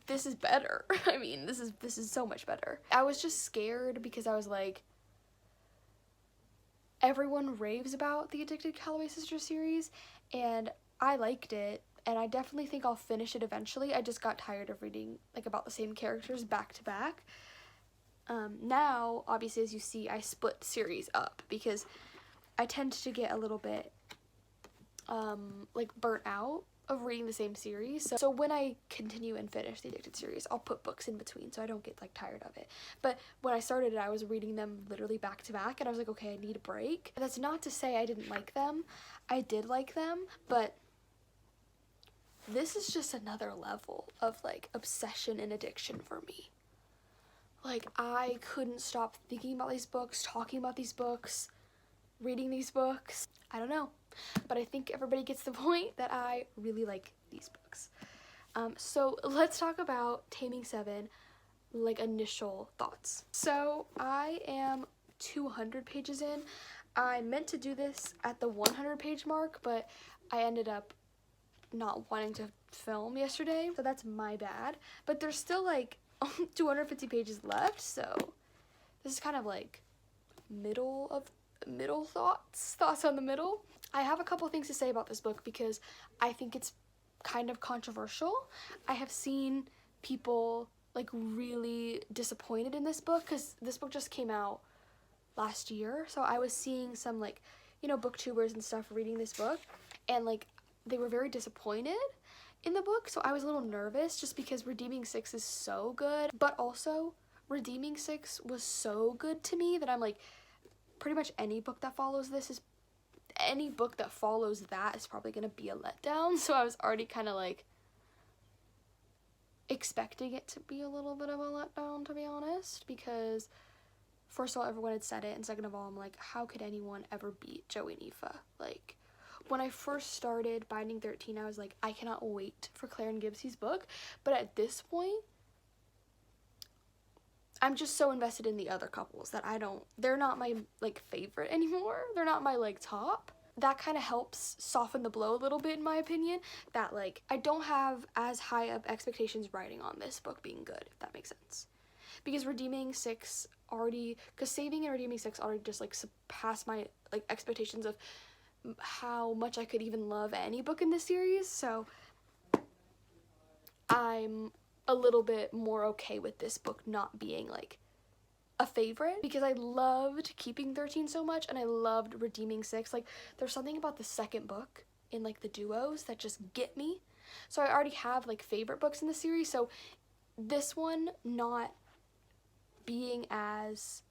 this is better. I mean, this is so much better. I was just scared because I was like, everyone raves about the Addicted Calloway Sisters series, and I liked it, and I definitely think I'll finish it eventually. I just got tired of reading like about the same characters back to back. Now, obviously, as you see, I split series up because I tend to get a little bit like burnt out of reading the same series. So when I continue and finish the Addicted series, I'll put books in between so I don't get like tired of it. But when I started it, I was reading them literally back to back, and I was like, okay, I need a break. And that's not to say I didn't like them. I did like them, but this is just another level of like obsession and addiction for me. Like, I couldn't stop thinking about these books, talking about these books, reading these books. I don't know, but I think everybody gets the point that I really like these books. So let's talk about Taming 7, like initial thoughts. So I am 200 pages in. I meant to do this at the 100 page mark, but I ended up not wanting to film yesterday, so that's my bad. But there's still like 250 pages left, so this is kind of like middle thoughts on the middle. I have a couple things to say about this book because I think it's kind of controversial. I have seen people like really disappointed in this book because this book just came out last year, so I was seeing some like, you know, booktubers and stuff reading this book, and like they were very disappointed in the book, so I was a little nervous just because Redeeming 6 is so good, but also Redeeming 6 was so good to me that I'm like, pretty much any book that follows that is probably gonna be a letdown, so I was already kind of like expecting it to be a little bit of a letdown, to be honest, because first of all, everyone had said it, and second of all, I'm like, how could anyone ever beat Joey and Aoife? Like, when I first started Binding 13, I was like, I cannot wait for Claire and Gibbs's book, but at this point, I'm just so invested in the other couples that they're not my like favorite anymore. They're not my like top. That kind of helps soften the blow a little bit, in my opinion, that like I don't have as high up expectations riding on this book being good, if that makes sense. Because Redeeming 6 already, because Saving and Redeeming 6 already just like surpassed my like expectations of how much I could even love any book in this series, so I'm a little bit more okay with this book not being like a favorite, because I loved Keeping 13 so much and I loved Redeeming 6. Like, there's something about the second book in like the duos that just get me, so I already have like favorite books in the series, so this one not being as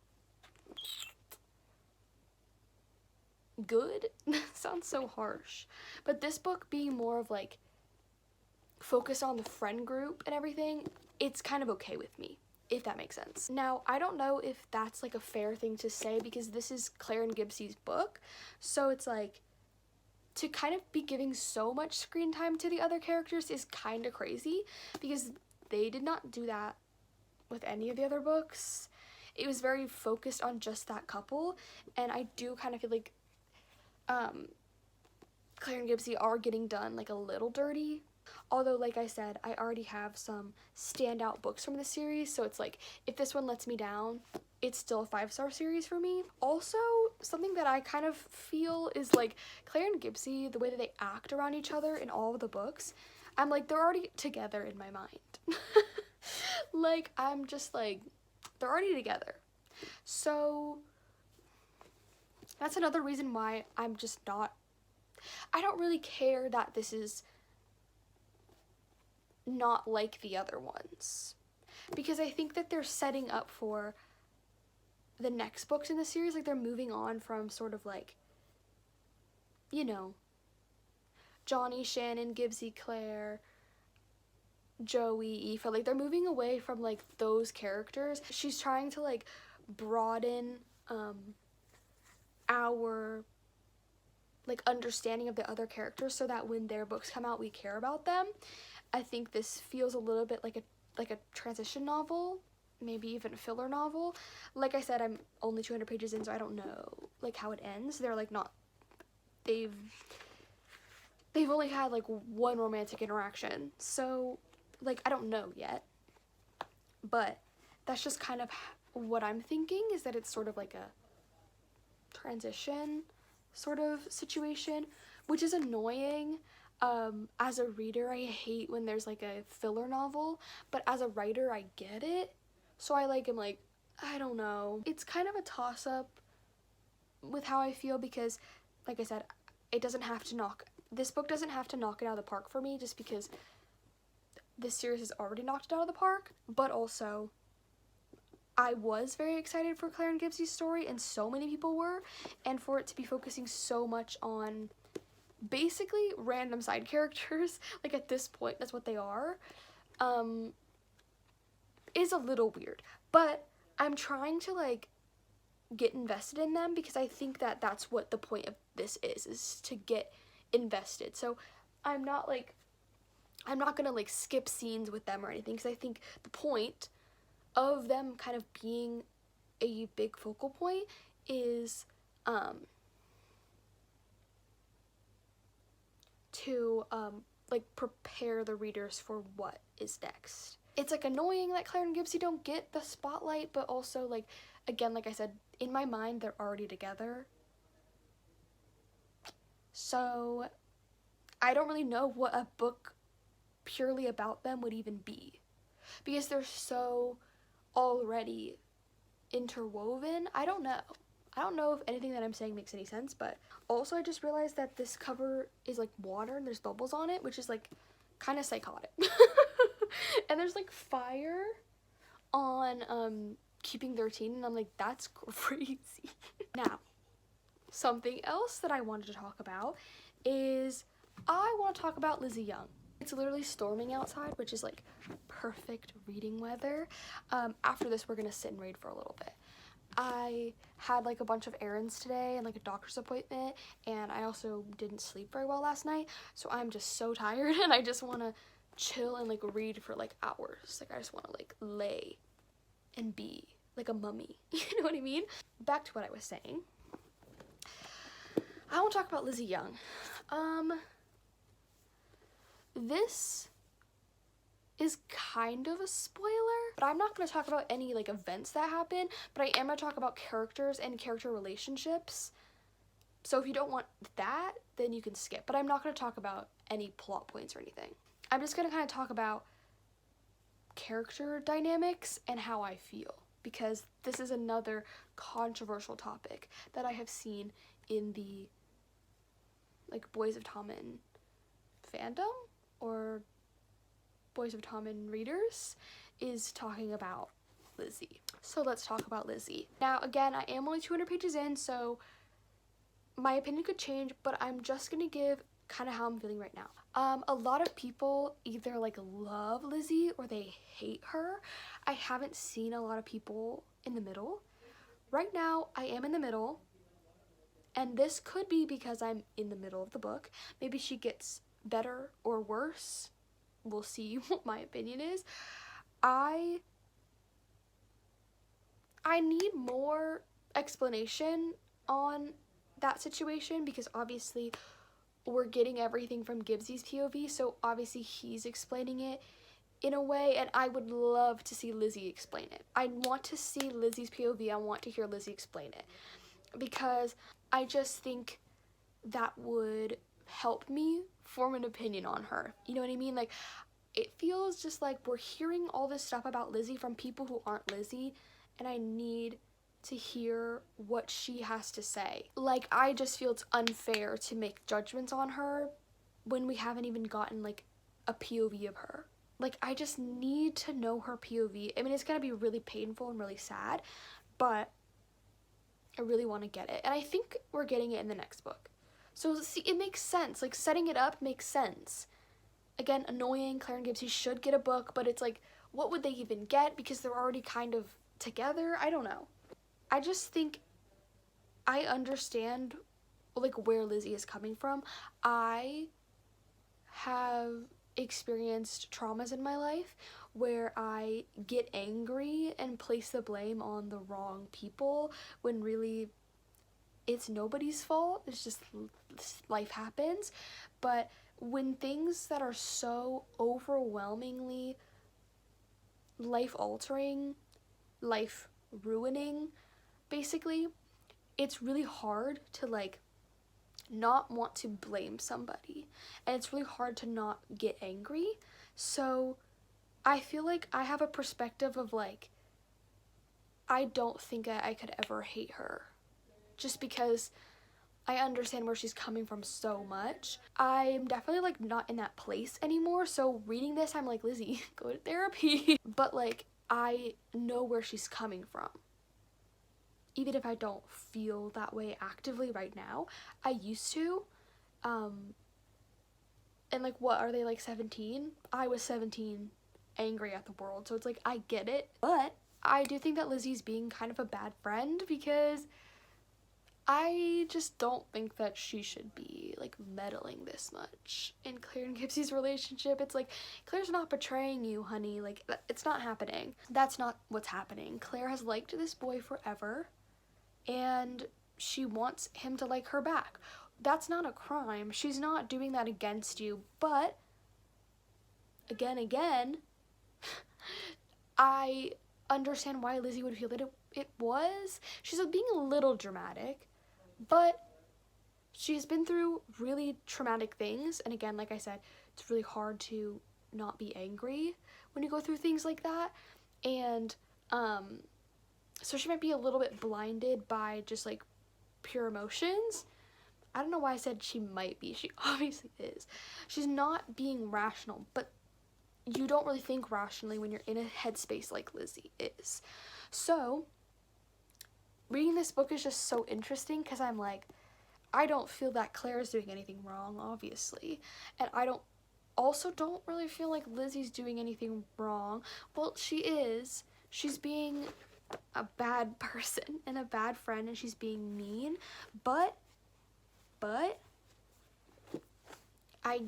good sounds so harsh, but this book being more of like focused on the friend group and everything, it's kind of okay with me, if that makes sense. Now, I don't know if that's like a fair thing to say because this is Claire and Gibbs's book, so it's like to kind of be giving so much screen time to the other characters is kind of crazy because they did not do that with any of the other books. It was very focused on just that couple, and I do kind of feel like Claire and Gibbsy are getting done like a little dirty. Although, like I said, I already have some standout books from the series, so it's like, if this one lets me down, it's still a 5-star series for me. Also, something that I kind of feel is like, Claire and Gibbsy, the way that they act around each other in all of the books, I'm like, they're already together in my mind. Like, I'm just like, they're already together. So, that's another reason why I'm just not, I don't really care that this is not like the other ones, because I think that they're setting up for the next books in the series. Like, they're moving on from sort of like, you know, Johnny, Shannon, Gibbsy, Claire, Joey, Aoife, like they're moving away from like those characters. She's trying to like broaden our like understanding of the other characters so that when their books come out we care about them. I think this feels a little bit like a transition novel, maybe even a filler novel. Like I said, I'm only 200 pages in, so I don't know like how it ends. They're like not, they've only had like one romantic interaction, so like I don't know yet. But that's just kind of what I'm thinking, is that it's sort of like a transition sort of situation, which is annoying. As a reader, I hate when there's like a filler novel, but as a writer, I get it. So I like am like, I don't know. It's kind of a toss-up with how I feel because, like I said, this book doesn't have to knock it out of the park for me just because this series has already knocked it out of the park. But also, I was very excited for Claire and Gibbs's story, and so many people were, and for it to be focusing so much on basically random side characters, like at this point, that's what they are, is a little weird. But I'm trying to like get invested in them because I think that that's what the point of this is to get invested. So I'm not gonna like skip scenes with them or anything, because I think the point of them kind of being a big focal point is to like prepare the readers for what is next. It's like annoying that Claire and Gibbsy don't get the spotlight, but also like, again, like I said, in my mind they're already together, so I don't really know what a book purely about them would even be, because they're so already interwoven. I don't know if anything that I'm saying makes any sense. But also I just realized that this cover is like water and there's bubbles on it, which is like kind of psychotic. And there's like fire on Keeping 13, and I'm like, that's crazy. Now, something else that I wanted to talk about is I want to talk about Lizzie Young. It's literally storming outside, which is like perfect reading weather. After this, we're gonna sit and read for a little bit. I had like a bunch of errands today and like a doctor's appointment, and I also didn't sleep very well last night, so I'm just so tired and I just want to chill and like read for like hours. Like I just want to like lay and be like a mummy. You know what I mean? Back to what I was saying. I want to talk about Lizzie Young. This is kind of a spoiler, but I'm not going to talk about any like events that happen, but I am going to talk about characters and character relationships. So if you don't want that, then you can skip, but I'm not going to talk about any plot points or anything. I'm just going to kind of talk about character dynamics and how I feel, because this is another controversial topic that I have seen in the like Boys of Tommen fandom or Boys of Tommen readers, is talking about Lizzie. So let's talk about Lizzie. Now again, I am only 200 pages in, so my opinion could change, but I'm just gonna give kind of how I'm feeling right now. A lot of people either like love Lizzie or they hate her. I haven't seen a lot of people in the middle. Right now, I am in the middle, and this could be because I'm in the middle of the book. Maybe she gets better or worse. We'll see what my opinion is. I need more explanation on that situation, because obviously we're getting everything from Gibbsy's POV, so obviously he's explaining it in a way, and I would love to see Lizzie explain it. I want to see Lizzie's POV. I want to hear Lizzie explain it, because I just think that would help me form an opinion on her. You know what I mean? Like, it feels just like we're hearing all this stuff about Lizzie from people who aren't Lizzie, and I need to hear what she has to say. Like, I just feel it's unfair to make judgments on her when we haven't even gotten like a POV of her. Like, I just need to know her POV. I mean, it's gonna be really painful and really sad, but I really want to get it, and I think we're getting it in the next book. So see, it makes sense. Like, setting it up makes sense. Again, annoying, Claire and Gibbsy should get a book, but it's like, what would they even get, because they're already kind of together? I don't know. I just think I understand like where Lizzie is coming from. I have experienced traumas in my life where I get angry and place the blame on the wrong people when really it's nobody's fault. It's just life happens. But when things that are so overwhelmingly life altering, life ruining, basically, it's really hard to like not want to blame somebody, and it's really hard to not get angry. So I feel like I have a perspective of like, I don't think I could ever hate her, just because I understand where she's coming from so much. I'm definitely like not in that place anymore, so reading this I'm like, Lizzie, go to therapy. But like, I know where she's coming from, even if I don't feel that way actively right now. I used to, and like, what are they, like 17? I was 17, angry at the world, so it's like, I get it. But I do think that Lizzie's being kind of a bad friend, because I just don't think that she should be like meddling this much in Claire and Gibbs's relationship. It's like, Claire's not betraying you, honey. Like, it's not happening. That's not what's happening. Claire has liked this boy forever, and she wants him to like her back. That's not a crime. She's not doing that against you. But again, I understand why Lizzie would feel that it was. She's being a little dramatic, but she's been through really traumatic things. And again, like I said, it's really hard to not be angry when you go through things like that. And so she might be a little bit blinded by just like pure emotions. I don't know why I said she might be. She obviously is. She's not being rational, but you don't really think rationally when you're in a headspace like Lizzie is. So reading this book is just so interesting, because I'm like, I don't feel that Claire is doing anything wrong, obviously, and I don't really feel like Lizzie's doing anything wrong. Well, she is. She's being a bad person and a bad friend, and she's being mean, but I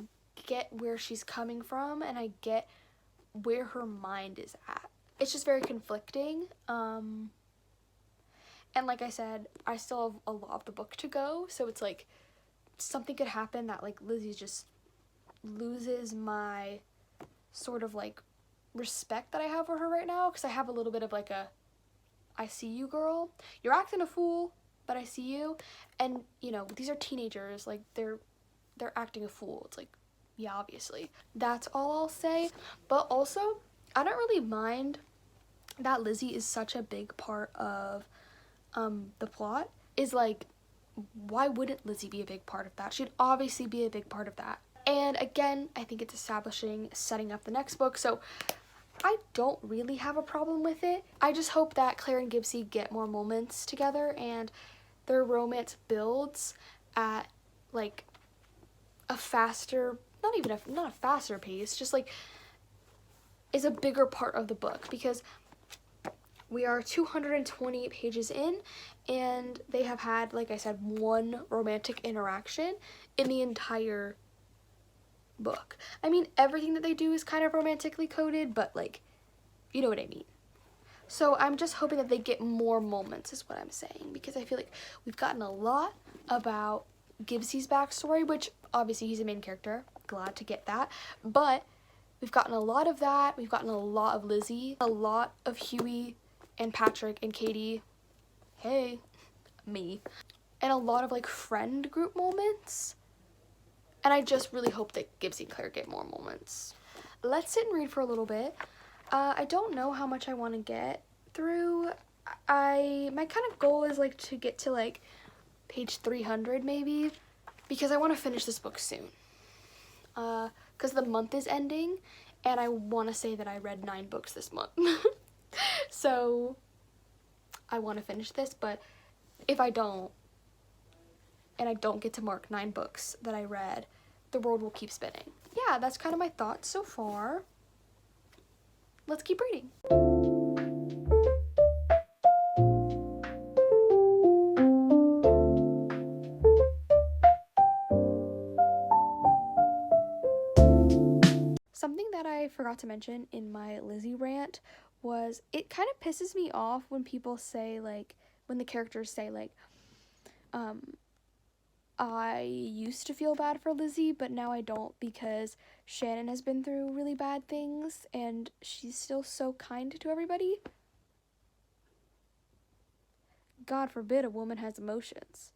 get where she's coming from, and I get where her mind is at. It's just very conflicting. And like I said, I still have a lot of the book to go, so it's like something could happen that like Lizzie just loses my sort of like respect that I have for her right now, because I have a little bit of like a, I see you, girl. You're acting a fool, but I see you. And you know, these are teenagers, like they're acting a fool. It's like, yeah, obviously. That's all I'll say. But also, I don't really mind that Lizzie is such a big part of the plot. Is like, why wouldn't Lizzie be a big part of that? She'd obviously be a big part of that. And again, I think it's setting up the next book, so I don't really have a problem with it. I just hope that Claire and Gibbsy get more moments together, and their romance builds at like a faster, not a faster pace, just like is a bigger part of the book, because we are 220 pages in, and they have had, like I said, one romantic interaction in the entire book. I mean, everything that they do is kind of romantically coded, but like, you know what I mean. So I'm just hoping that they get more moments, is what I'm saying, because I feel like we've gotten a lot about Gibbsy's backstory, which obviously he's a main character, glad to get that, but we've gotten a lot of that. We've gotten a lot of Lizzie, a lot of Huey and Patrick and Katie, hey, me, and a lot of like friend group moments. And I just really hope that Gibbsy and Claire get more moments. Let's sit and read for a little bit. I don't know how much I want to get through. My kind of goal is like to get to like page 300 maybe, because I want to finish this book soon. Because the month is ending, and I want to say that I read 9 books this month. So I want to finish this, but if I don't, and I don't get to mark 9 books that I read, the world will keep spinning. Yeah, that's kind of my thoughts so far. Let's keep reading. forgot to mention in my Lizzie rant was it kind of pisses me off when people say, like, when the characters say, like, I used to feel bad for Lizzie, but now I don't because Shannon has been through really bad things and she's still so kind to everybody. God forbid a woman has emotions.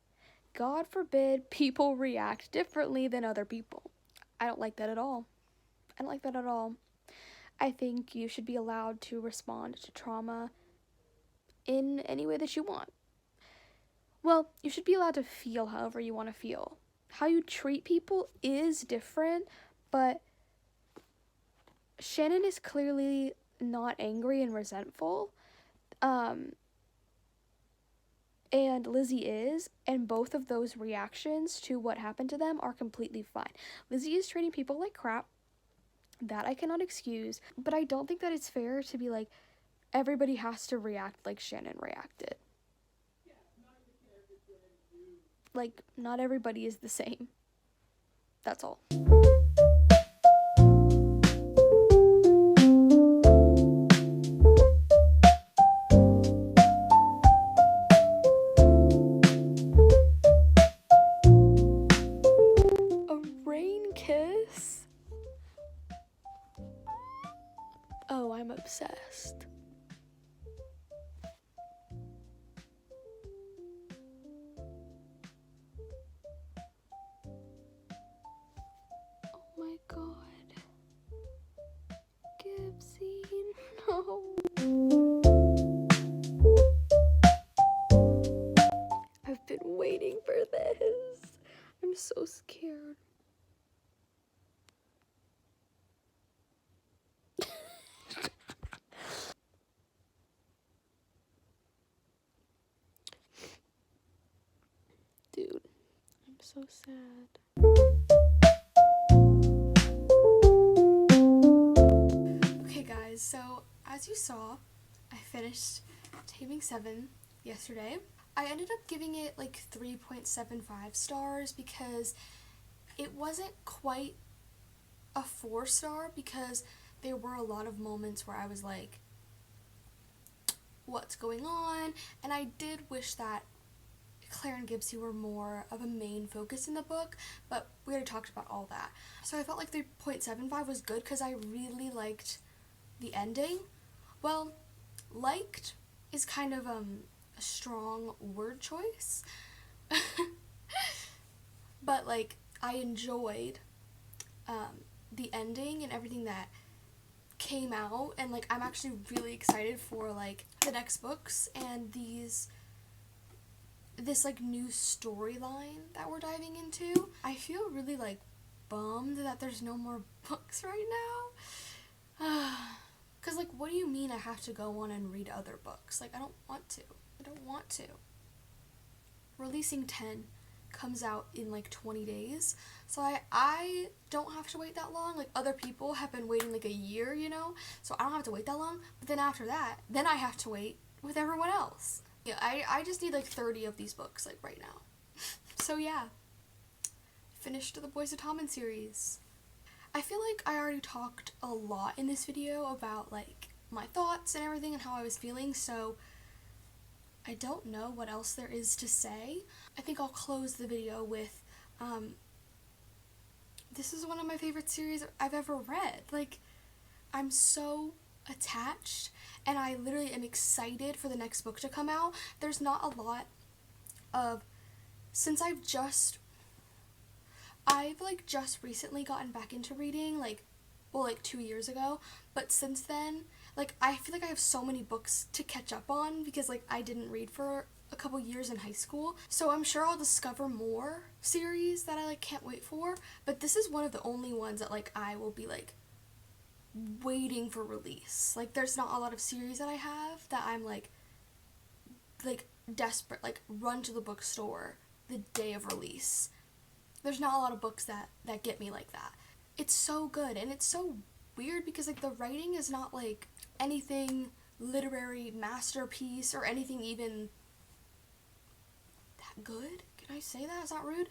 God forbid people react differently than other people. I don't like that at all. I don't like that at all. I think you should be allowed to respond to trauma in any way that you want. Well, you should be allowed to feel however you want to feel. How you treat people is different, but Shannon is clearly not angry and resentful. And Lizzie is, and both of those reactions to what happened to them are completely fine. Lizzie is treating people like crap. That I cannot excuse, but I don't think that it's fair to be like, everybody has to react like Shannon reacted. Like, not everybody is the same. That's all. A rain kiss? Oh, I'm obsessed. Oh my god. Gibbsy, no. I've been waiting for this. I'm so scared. Dude, I'm so sad. Okay guys, so as you saw, I finished Taming 7 yesterday. I ended up giving it like 3.75 stars because it wasn't quite a 4-star because there were a lot of moments where I was like, what's going on? And I did wish that Claire and Gibbsy were more of a main focus in the book, but we already talked about all that. So I felt like 3.75 was good because I really liked the ending. Well, liked is kind of a strong word choice. But like, I enjoyed the ending and everything that came out, and like I'm actually really excited for like the next books and this like new storyline that we're diving into. I feel really like bummed that there's no more books right now. Cause like, what do you mean I have to go on and read other books? Like, I don't want to. Releasing 10 comes out in like 20 days. So I don't have to wait that long. Like, other people have been waiting like a year, you know? So I don't have to wait that long. But then after that, then I have to wait with everyone else. Yeah, I just need like 30 of these books like right now. So yeah, finished the Boys of Tommen series. I feel like I already talked a lot in this video about like my thoughts and everything and how I was feeling, so I don't know what else there is to say. I think I'll close the video with, this is one of my favorite series I've ever read. Like, I'm so attached, and I literally am excited for the next book to come out. There's not a lot of, since I've like just recently gotten back into reading, like 2 years ago, but since then, like, I feel like I have so many books to catch up on because like I didn't read for a couple years in high school, so I'm sure I'll discover more series that I like can't wait for, but this is one of the only ones that like I will be like waiting for release. Like, there's not a lot of series that I have that I'm like desperate, like run to the bookstore the day of release. There's not a lot of books that get me like that. It's so good, and it's so weird because like the writing is not like anything literary masterpiece or anything even that good. Can I say that? Is that rude?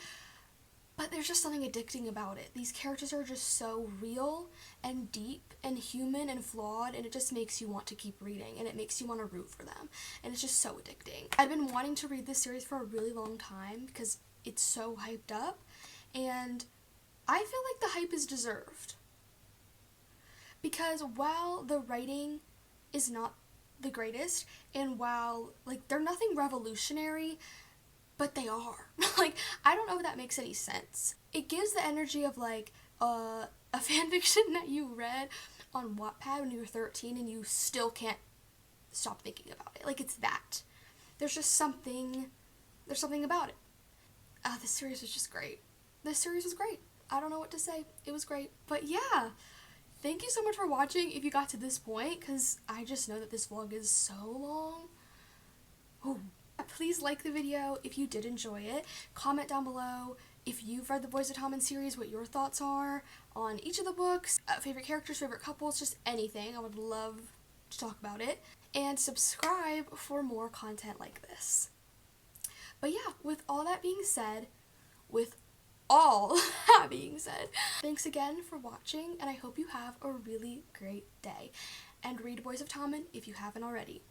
but there's just something addicting about it. These characters are just so real and deep and human and flawed, and it just makes you want to keep reading, and it makes you want to root for them, and it's just so addicting. I've been wanting to read this series for a really long time because it's so hyped up, and I feel like the hype is deserved. Because while the writing is not the greatest, and while, like, they're nothing revolutionary, but they are. Like, I don't know if that makes any sense. It gives the energy of, like, a fanfiction that you read on Wattpad when you were 13 and you still can't stop thinking about it. Like, it's that. There's something about it. This series was just great. This series was great. I don't know what to say. It was great. But yeah, thank you so much for watching if you got to this point, because I just know that this vlog is so long. Ooh. Please like the video if you did enjoy it. Comment down below if you've read the Boys of Tommen series, what your thoughts are on each of the books, favorite characters, favorite couples, just anything. I would love to talk about it. And subscribe for more content like this. But yeah, with all that being said, thanks again for watching, and I hope you have a really great day. And read Boys of Tommen if you haven't already.